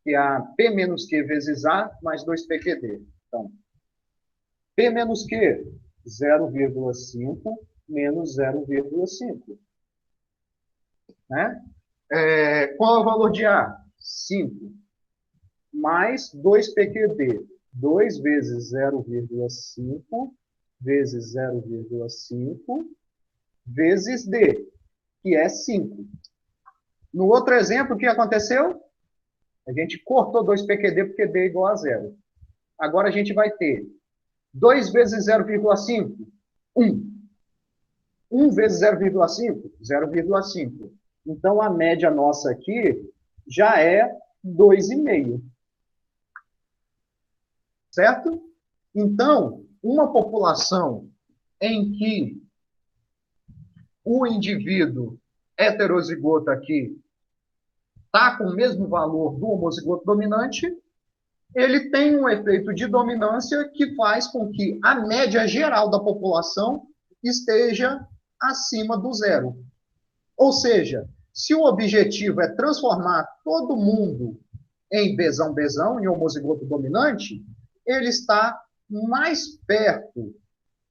Que é a P menos Q vezes A mais 2PQD. Então, P menos Q, 0,5 menos 0,5. Né? Qual é o valor de A? 5. Mais 2PQD. 2 vezes 0,5 vezes 0,5 vezes D, que é 5. No outro exemplo, o que aconteceu? A gente cortou 2PQD porque D é igual a 0. Agora a gente vai ter 2 vezes 0,5, 1. 1 vezes 0,5, 0,5. Então, a média nossa aqui já é 2,5. Certo? Então, uma população em que o indivíduo heterozigoto aqui está com o mesmo valor do homozigoto dominante, ele tem um efeito de dominância que faz com que a média geral da população esteja acima do zero. Ou seja, se o objetivo é transformar todo mundo em Bzão, em homozigoto dominante, ele está mais perto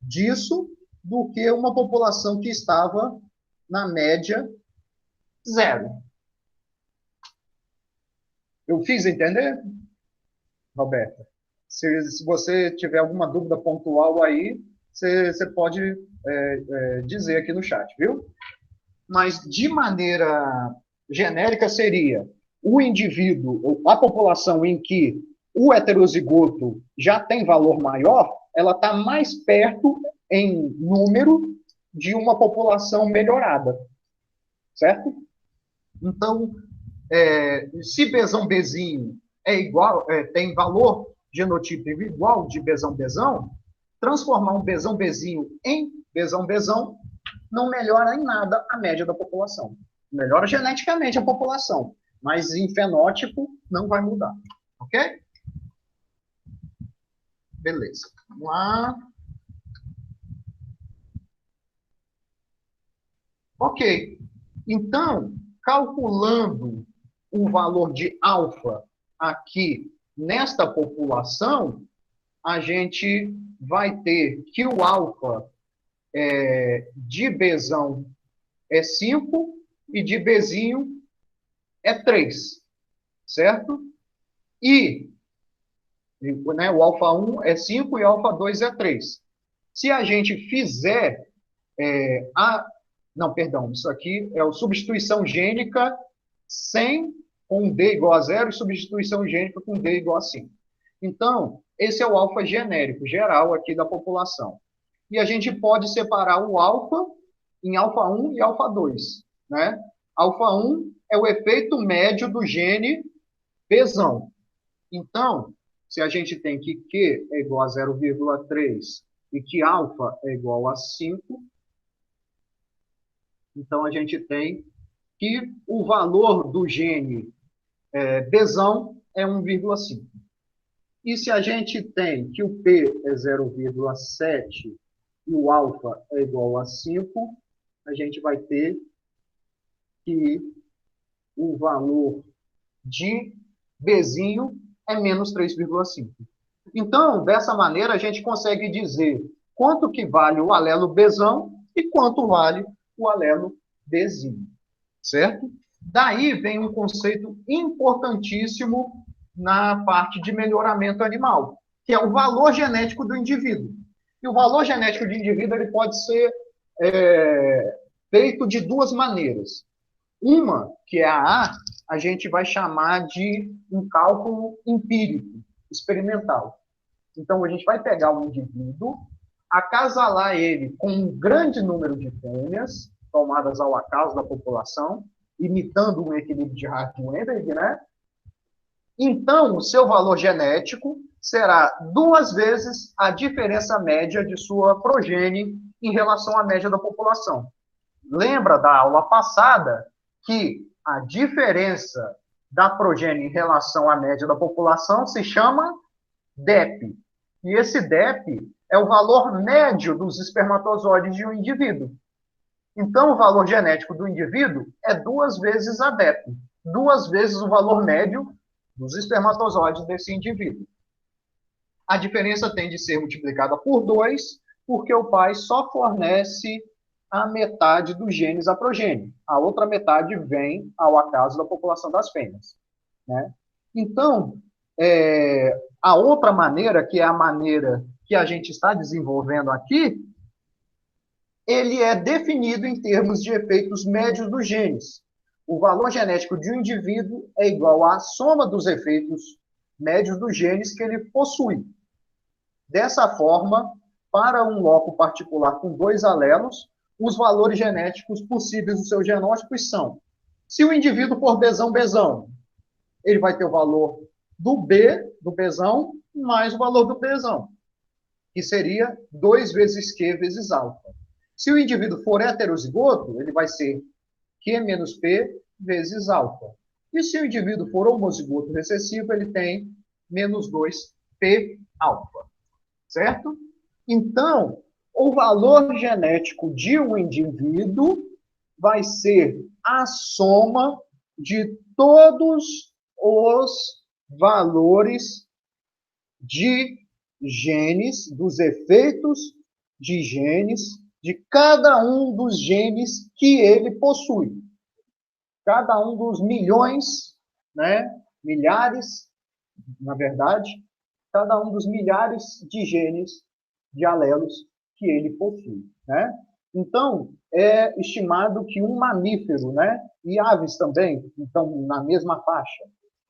disso do que uma população que estava na média 0. Eu fiz entender, Roberta? Se você tiver alguma dúvida pontual aí, você pode dizer aqui no chat, viu? Mas, de maneira genérica, seria o indivíduo, a população em que o heterozigoto já tem valor maior, ela está mais perto em número de uma população melhorada, certo? Então, se Bzão Bzinho é igual, tem valor genotipo igual de Bzão Bzão, transformar um Bzão Bzinho em Bzão Bzão não melhora em nada a média da população. Melhora geneticamente a população, mas em fenótipo não vai mudar. Ok? Beleza. Vamos lá. Ok. Então, calculando o valor de alfa aqui nesta população, a gente vai ter que o alfa de Bzão é 5 e de Bzinho é 3, certo? E né? O alfa 1 é 5 e o alfa 2 é 3. Se a gente fizer não, perdão, isso aqui é a substituição gênica sem com D igual a 0 e substituição gênica com D igual a 5. Então, esse é o alfa genérico, geral aqui da população. E a gente pode separar o alfa em alfa 1 e alfa 2, né? Alfa 1 é o efeito médio do gene Bzão. Então, se a gente tem que Q é igual a 0,3 e que alfa é igual a 5, então a gente tem que o valor do gene Bzão é 1,5. E se a gente tem que o P é 0,7 e o alfa é igual a 5, a gente vai ter que o valor de Bzinho é menos 3,5. Então, dessa maneira, a gente consegue dizer quanto que vale o alelo Bzão e quanto vale o alelo Bzinho, certo? Daí vem um conceito importantíssimo na parte de melhoramento animal, que é o valor genético do indivíduo. E o valor genético do indivíduo ele pode ser feito de duas maneiras. Uma, que é a gente vai chamar de um cálculo empírico, experimental. Então, a gente vai pegar um indivíduo, acasalar ele com um grande número de fêmeas, tomadas ao acaso da população, imitando um equilíbrio de Hartree-Weinberg, né? Então, o seu valor genético será 2 vezes a diferença média de sua progênie em relação à média da população. Lembra da aula passada que a diferença da progênie em relação à média da população se chama DEP. E esse DEP é o valor médio dos espermatozoides de um indivíduo. Então, o valor genético do indivíduo é 2 vezes a DEP, 2 vezes o valor médio dos espermatozoides desse indivíduo. A diferença tem de ser multiplicada por 2, porque o pai só fornece a metade dos genes à progênie. A outra metade vem ao acaso da população das fêmeas, né? Então, a outra maneira, que é a maneira que a gente está desenvolvendo aqui, ele é definido em termos de efeitos médios dos genes. O valor genético de um indivíduo é igual à soma dos efeitos médios dos genes que ele possui. Dessa forma, para um loco particular com 2 alelos, os valores genéticos possíveis dos seus genótipos são: se o indivíduo for Bzão, ele vai ter o valor do B, do Bzão, mais o valor do Bzão, que seria 2 vezes Q vezes alfa. Se o indivíduo for heterozigoto, ele vai ser Q menos P vezes alfa. E se o indivíduo for homozigoto recessivo, ele tem menos 2P alfa. Certo? Então, o valor genético de um indivíduo vai ser a soma de todos os valores de genes, dos efeitos de genes, de cada um dos genes que ele possui. Cada um dos milhões, né, milhares, na verdade, cada um dos milhares de genes, de alelos que ele possui, né? Então, é estimado que um mamífero, né, e aves também, então, na mesma faixa,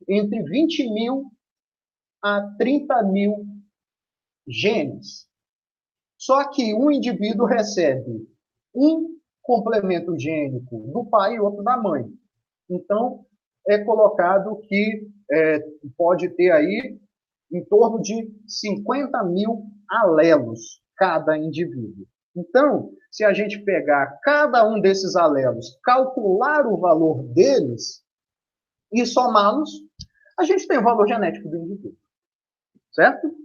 entre 20 mil a 30 mil genes. Só que um indivíduo recebe um complemento gênico do pai e outro da mãe. Então, é colocado que pode ter aí em torno de 50 mil alelos cada indivíduo. Então, se a gente pegar cada um desses alelos, calcular o valor deles e somá-los, a gente tem o valor genético do indivíduo. Certo?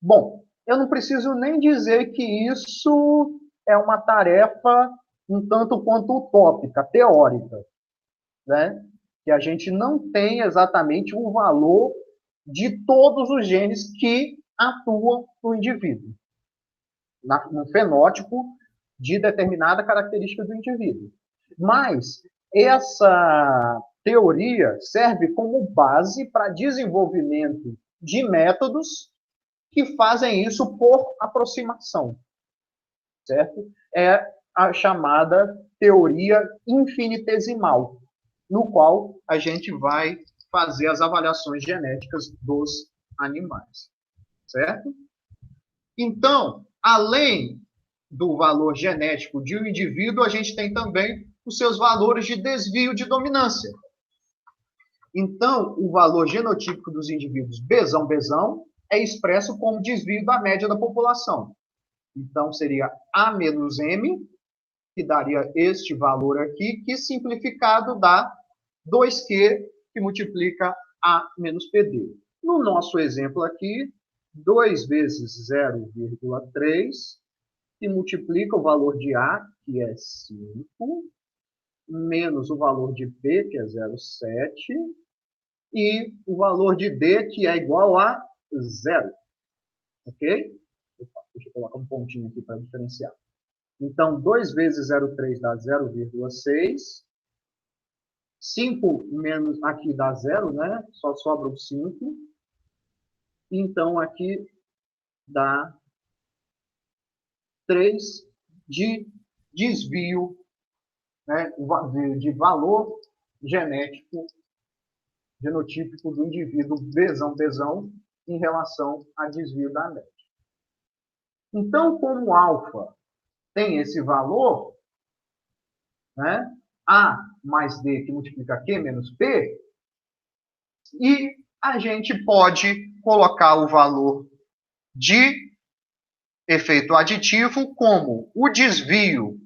Bom, eu não preciso nem dizer que isso é uma tarefa um tanto quanto utópica, teórica, né? Que a gente não tem exatamente o valor de todos os genes que atuam no indivíduo, no fenótipo de determinada característica do indivíduo. Mas essa teoria serve como base para desenvolvimento de métodos que fazem isso por aproximação, certo? É a chamada teoria infinitesimal, no qual a gente vai fazer as avaliações genéticas dos animais, certo? Então, além do valor genético de um indivíduo, a gente tem também os seus valores de desvio de dominância. Então, o valor genotípico dos indivíduos besão-besão é expresso como desvio da média da população. Então, seria A menos M, que daria este valor aqui, que simplificado dá 2Q, que multiplica A menos PD. No nosso exemplo aqui, 2 vezes 0,3, que multiplica o valor de A, que é 5, menos o valor de P, que é 0,7, e o valor de D, que é igual a 0. Ok? Deixa eu colocar um pontinho aqui para diferenciar. Então, 2 vezes 0,3 dá 0,6. 5 menos aqui dá 0, né? Só sobra o 5. Então, aqui dá 3 de desvio, né? De valor genético, genotípico do indivíduo besão-besão em relação a desvio da média. Então, como alfa tem esse valor, né? A mais D que multiplica Q menos P, e a gente pode colocar o valor de efeito aditivo como o desvio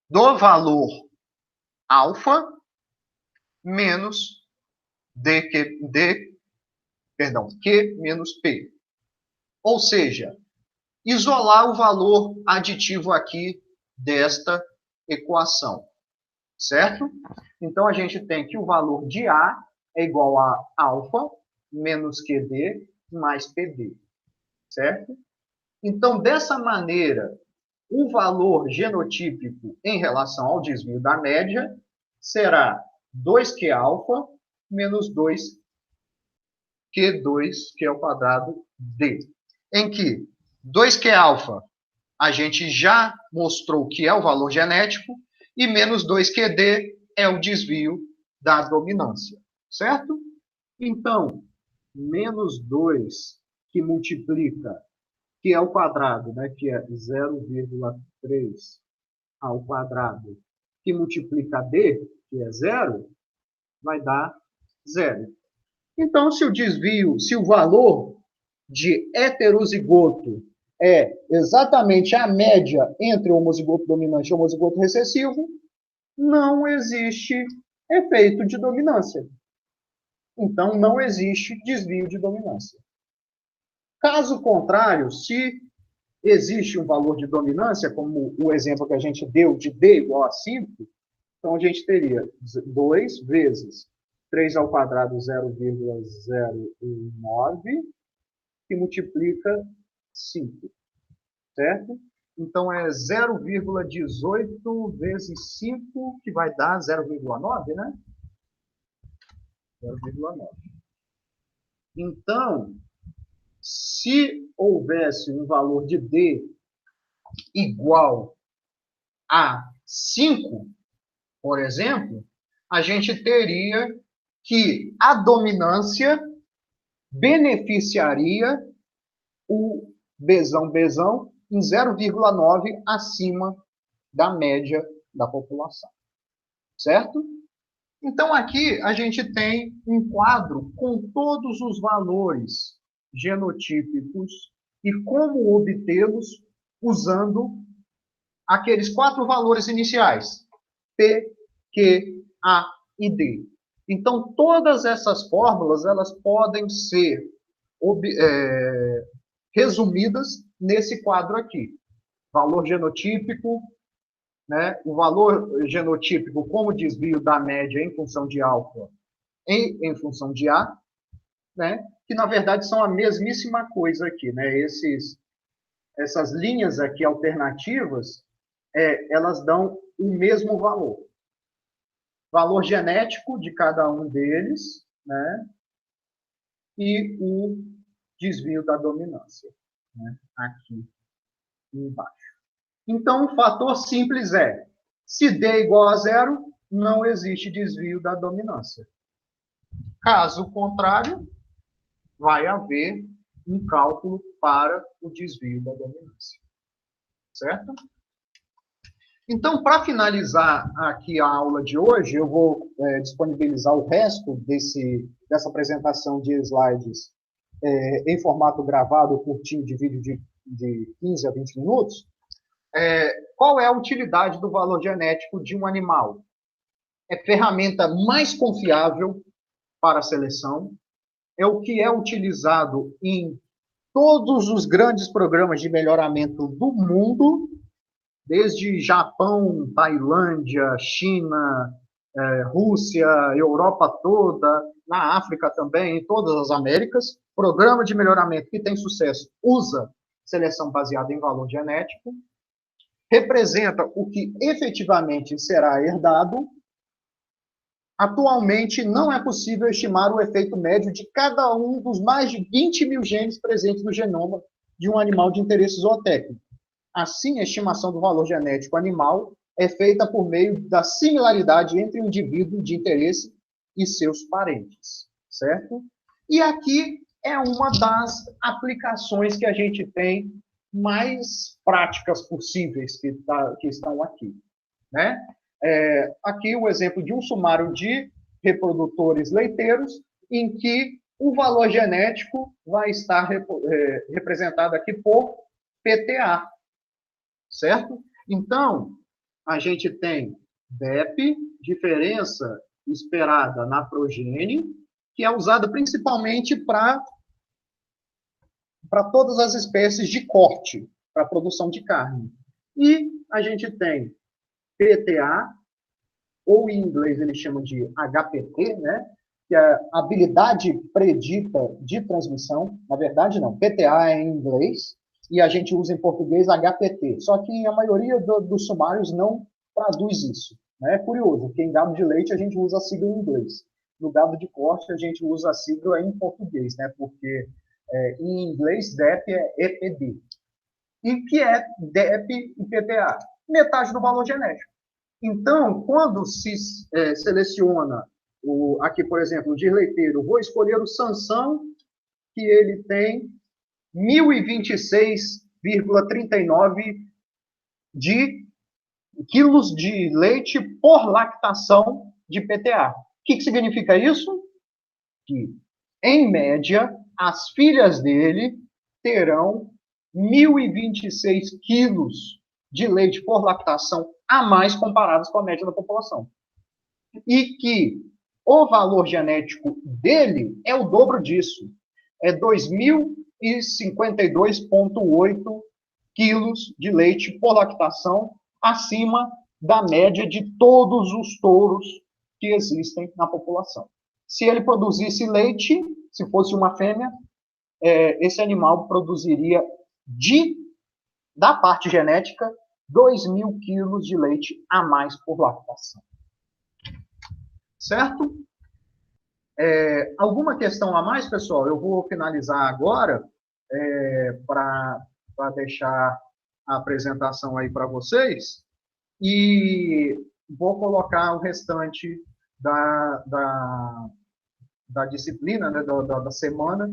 do valor alfa menos Q menos P. Ou seja, isolar o valor aditivo aqui desta equação, certo? Então, a gente tem que o valor de A é igual a alfa menos QD mais PD, certo? Então, dessa maneira, o valor genotípico em relação ao desvio da média será 2Q alfa menos 2Q2, que é o quadrado D. Em que 2Q alfa a gente já mostrou que é o valor genético e menos 2QD é o desvio da dominância, certo? Então, menos 2 que multiplica, que é o quadrado, né, que é 0,3 ao quadrado, que multiplica D, que é 0, vai dar 0. Então, se o desvio, se o valor de heterozigoto é exatamente a média entre o homozigoto dominante e o homozigoto recessivo, não existe efeito de dominância. Então, não existe desvio de dominância. Caso contrário, se existe um valor de dominância, como o exemplo que a gente deu de D igual a 5, então a gente teria 2 vezes 3 ao quadrado 0,09, que multiplica 5, certo? Então, é 0,18 vezes 5, que vai dar 0,9, né? 0,9. Então, se houvesse um valor de D igual a 5, por exemplo, a gente teria que a dominância beneficiaria o besão-besão em 0,9 acima da média da população. Certo? Então, aqui a gente tem um quadro com todos os valores genotípicos e como obtê-los usando aqueles 4 valores iniciais, P, Q, A e D. Então, todas essas fórmulas elas podem ser resumidas nesse quadro aqui. Valor genotípico, né? O valor genotípico como desvio da média em função de alfa em função de A, né? Que na verdade são a mesmíssima coisa aqui, né? Essas linhas aqui alternativas, elas dão o mesmo valor. Valor genético de cada um deles, né? e o desvio da dominância, né? Aqui embaixo. Então, o fator simples é, se D é igual a zero, não existe desvio da dominância. Caso contrário, vai haver um cálculo para o desvio da dominância. Certo? Então, para finalizar aqui a aula de hoje, eu vou disponibilizar o resto dessa apresentação de slides em formato gravado, curtinho, de vídeo de 15 a 20 minutos. Qual é a utilidade do valor genético de um animal? É ferramenta mais confiável para a seleção, é o que é utilizado em todos os grandes programas de melhoramento do mundo, desde Japão, Tailândia, China, Rússia, Europa toda, na África também, em todas as Américas. Programa de melhoramento que tem sucesso usa seleção baseada em valor genético, representa o que efetivamente será herdado. Atualmente, não é possível estimar o efeito médio de cada um dos mais de 20 mil genes presentes no genoma de um animal de interesse zootécnico. Assim, a estimação do valor genético animal é feita por meio da similaridade entre o indivíduo de interesse e seus parentes, certo? E aqui é uma das aplicações que a gente tem mais práticas possíveis que estão aqui, né? Aqui o exemplo de um sumário de reprodutores leiteiros, em que o valor genético vai estar representado aqui por PTA, certo? Então, a gente tem DEP, diferença esperada na progênie, que é usada principalmente para todas as espécies de corte, para a produção de carne. E a gente tem PTA, ou em inglês eles chamam de HPT, né? Que é a habilidade predita de transmissão. Na verdade, não. PTA é em inglês, e a gente usa em português HPT. Só que a maioria dos sumários não traduz isso. Né? É curioso, porque em gado de leite a gente usa a sigla em inglês. No gado de corte a gente usa a sigla em português, né? Porque em inglês DEP é EPD. E que é DEP e PTA? Metade do valor genético. Então, quando se seleciona, aqui, por exemplo, o de leiteiro, vou escolher o Sansão, que ele tem 1.026,39 de quilos de leite por lactação de PTA. O que significa isso? Que, em média, as filhas dele terão 1.026 quilos de leite por lactação a mais comparados com a média da população. E que o valor genético dele é o dobro disso. É 2.052,8 quilos de leite por lactação, acima da média de todos os touros que existem na população. Se ele produzisse leite, se fosse uma fêmea, esse animal produziria da parte genética 2.000 quilos de leite a mais por lactação. Certo? Alguma questão a mais, pessoal? Eu vou finalizar agora para deixar a apresentação aí para vocês e vou colocar o restante da disciplina, né, da semana,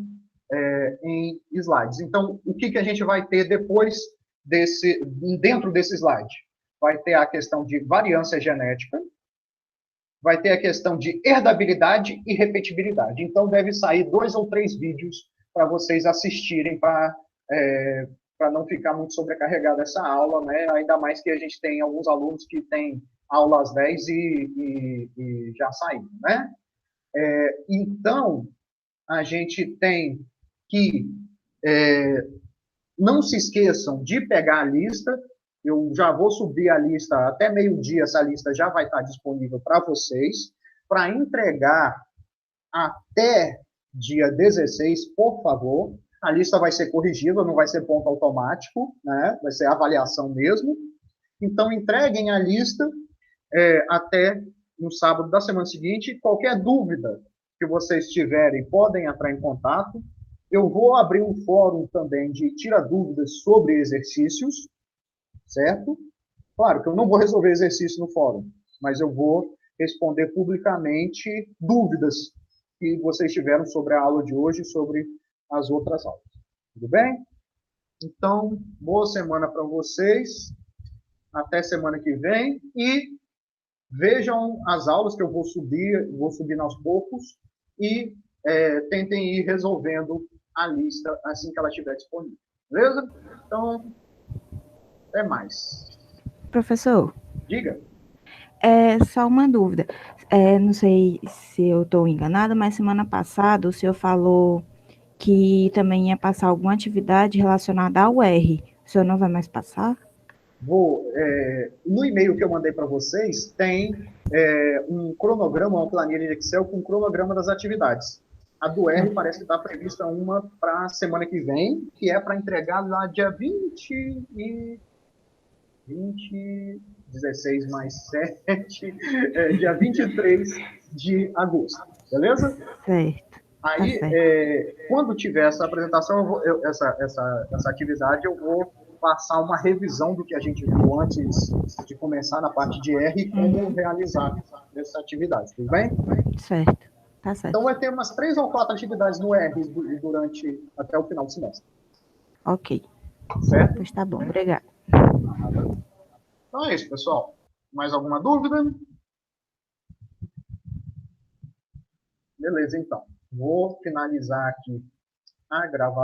em slides. Então, o que a gente vai ter depois dentro desse slide? Vai ter a questão de variância genética, vai ter a questão de herdabilidade e repetibilidade. Então, deve sair 2 ou 3 vídeos para vocês assistirem, para não ficar muito sobrecarregada essa aula, né? Ainda mais que a gente tem alguns alunos que têm aula às 10 e já saíram, né? Então, a gente tem que não se esqueçam de pegar a lista. Eu já vou subir a lista até meio-dia, essa lista já vai estar disponível para vocês, para entregar até dia 16, por favor. A lista vai ser corrigida, não vai ser ponto automático, né? Vai ser avaliação mesmo. Então, entreguem a lista até no sábado da semana seguinte. Qualquer dúvida que vocês tiverem, podem entrar em contato. Eu vou abrir um fórum também de tira dúvidas sobre exercícios, certo? Claro que eu não vou resolver exercício no fórum, mas eu vou responder publicamente dúvidas que vocês tiveram sobre a aula de hoje e sobre as outras aulas. Tudo bem? Então, boa semana para vocês. Até semana que vem. E vejam as aulas que eu vou subir aos poucos e tentem ir resolvendo a lista assim que ela estiver disponível. Beleza? Então, até mais. Professor, Diga. só uma dúvida. Não sei se eu estou enganada, mas semana passada o senhor falou que também ia passar alguma atividade relacionada ao R. O senhor não vai mais passar? No e-mail que eu mandei para vocês, tem um cronograma, uma planilha de Excel com um cronograma das atividades. A do R parece que está prevista uma para a semana que vem, que é para entregar lá dia 16 mais 7, dia 23 de agosto. Beleza? Certo. Aí, Tá certo. quando tiver essa apresentação, essa atividade, eu vou passar uma revisão do que a gente viu antes de começar na parte de R e como realizar essa atividade, tudo bem? Certo. Tá certo. Então, vai ter umas 3 ou 4 atividades no R até o final do semestre. Ok. Certo? Pois tá bom, obrigada. Então é isso, pessoal. Mais alguma dúvida? Beleza, então. Vou finalizar aqui a gravação.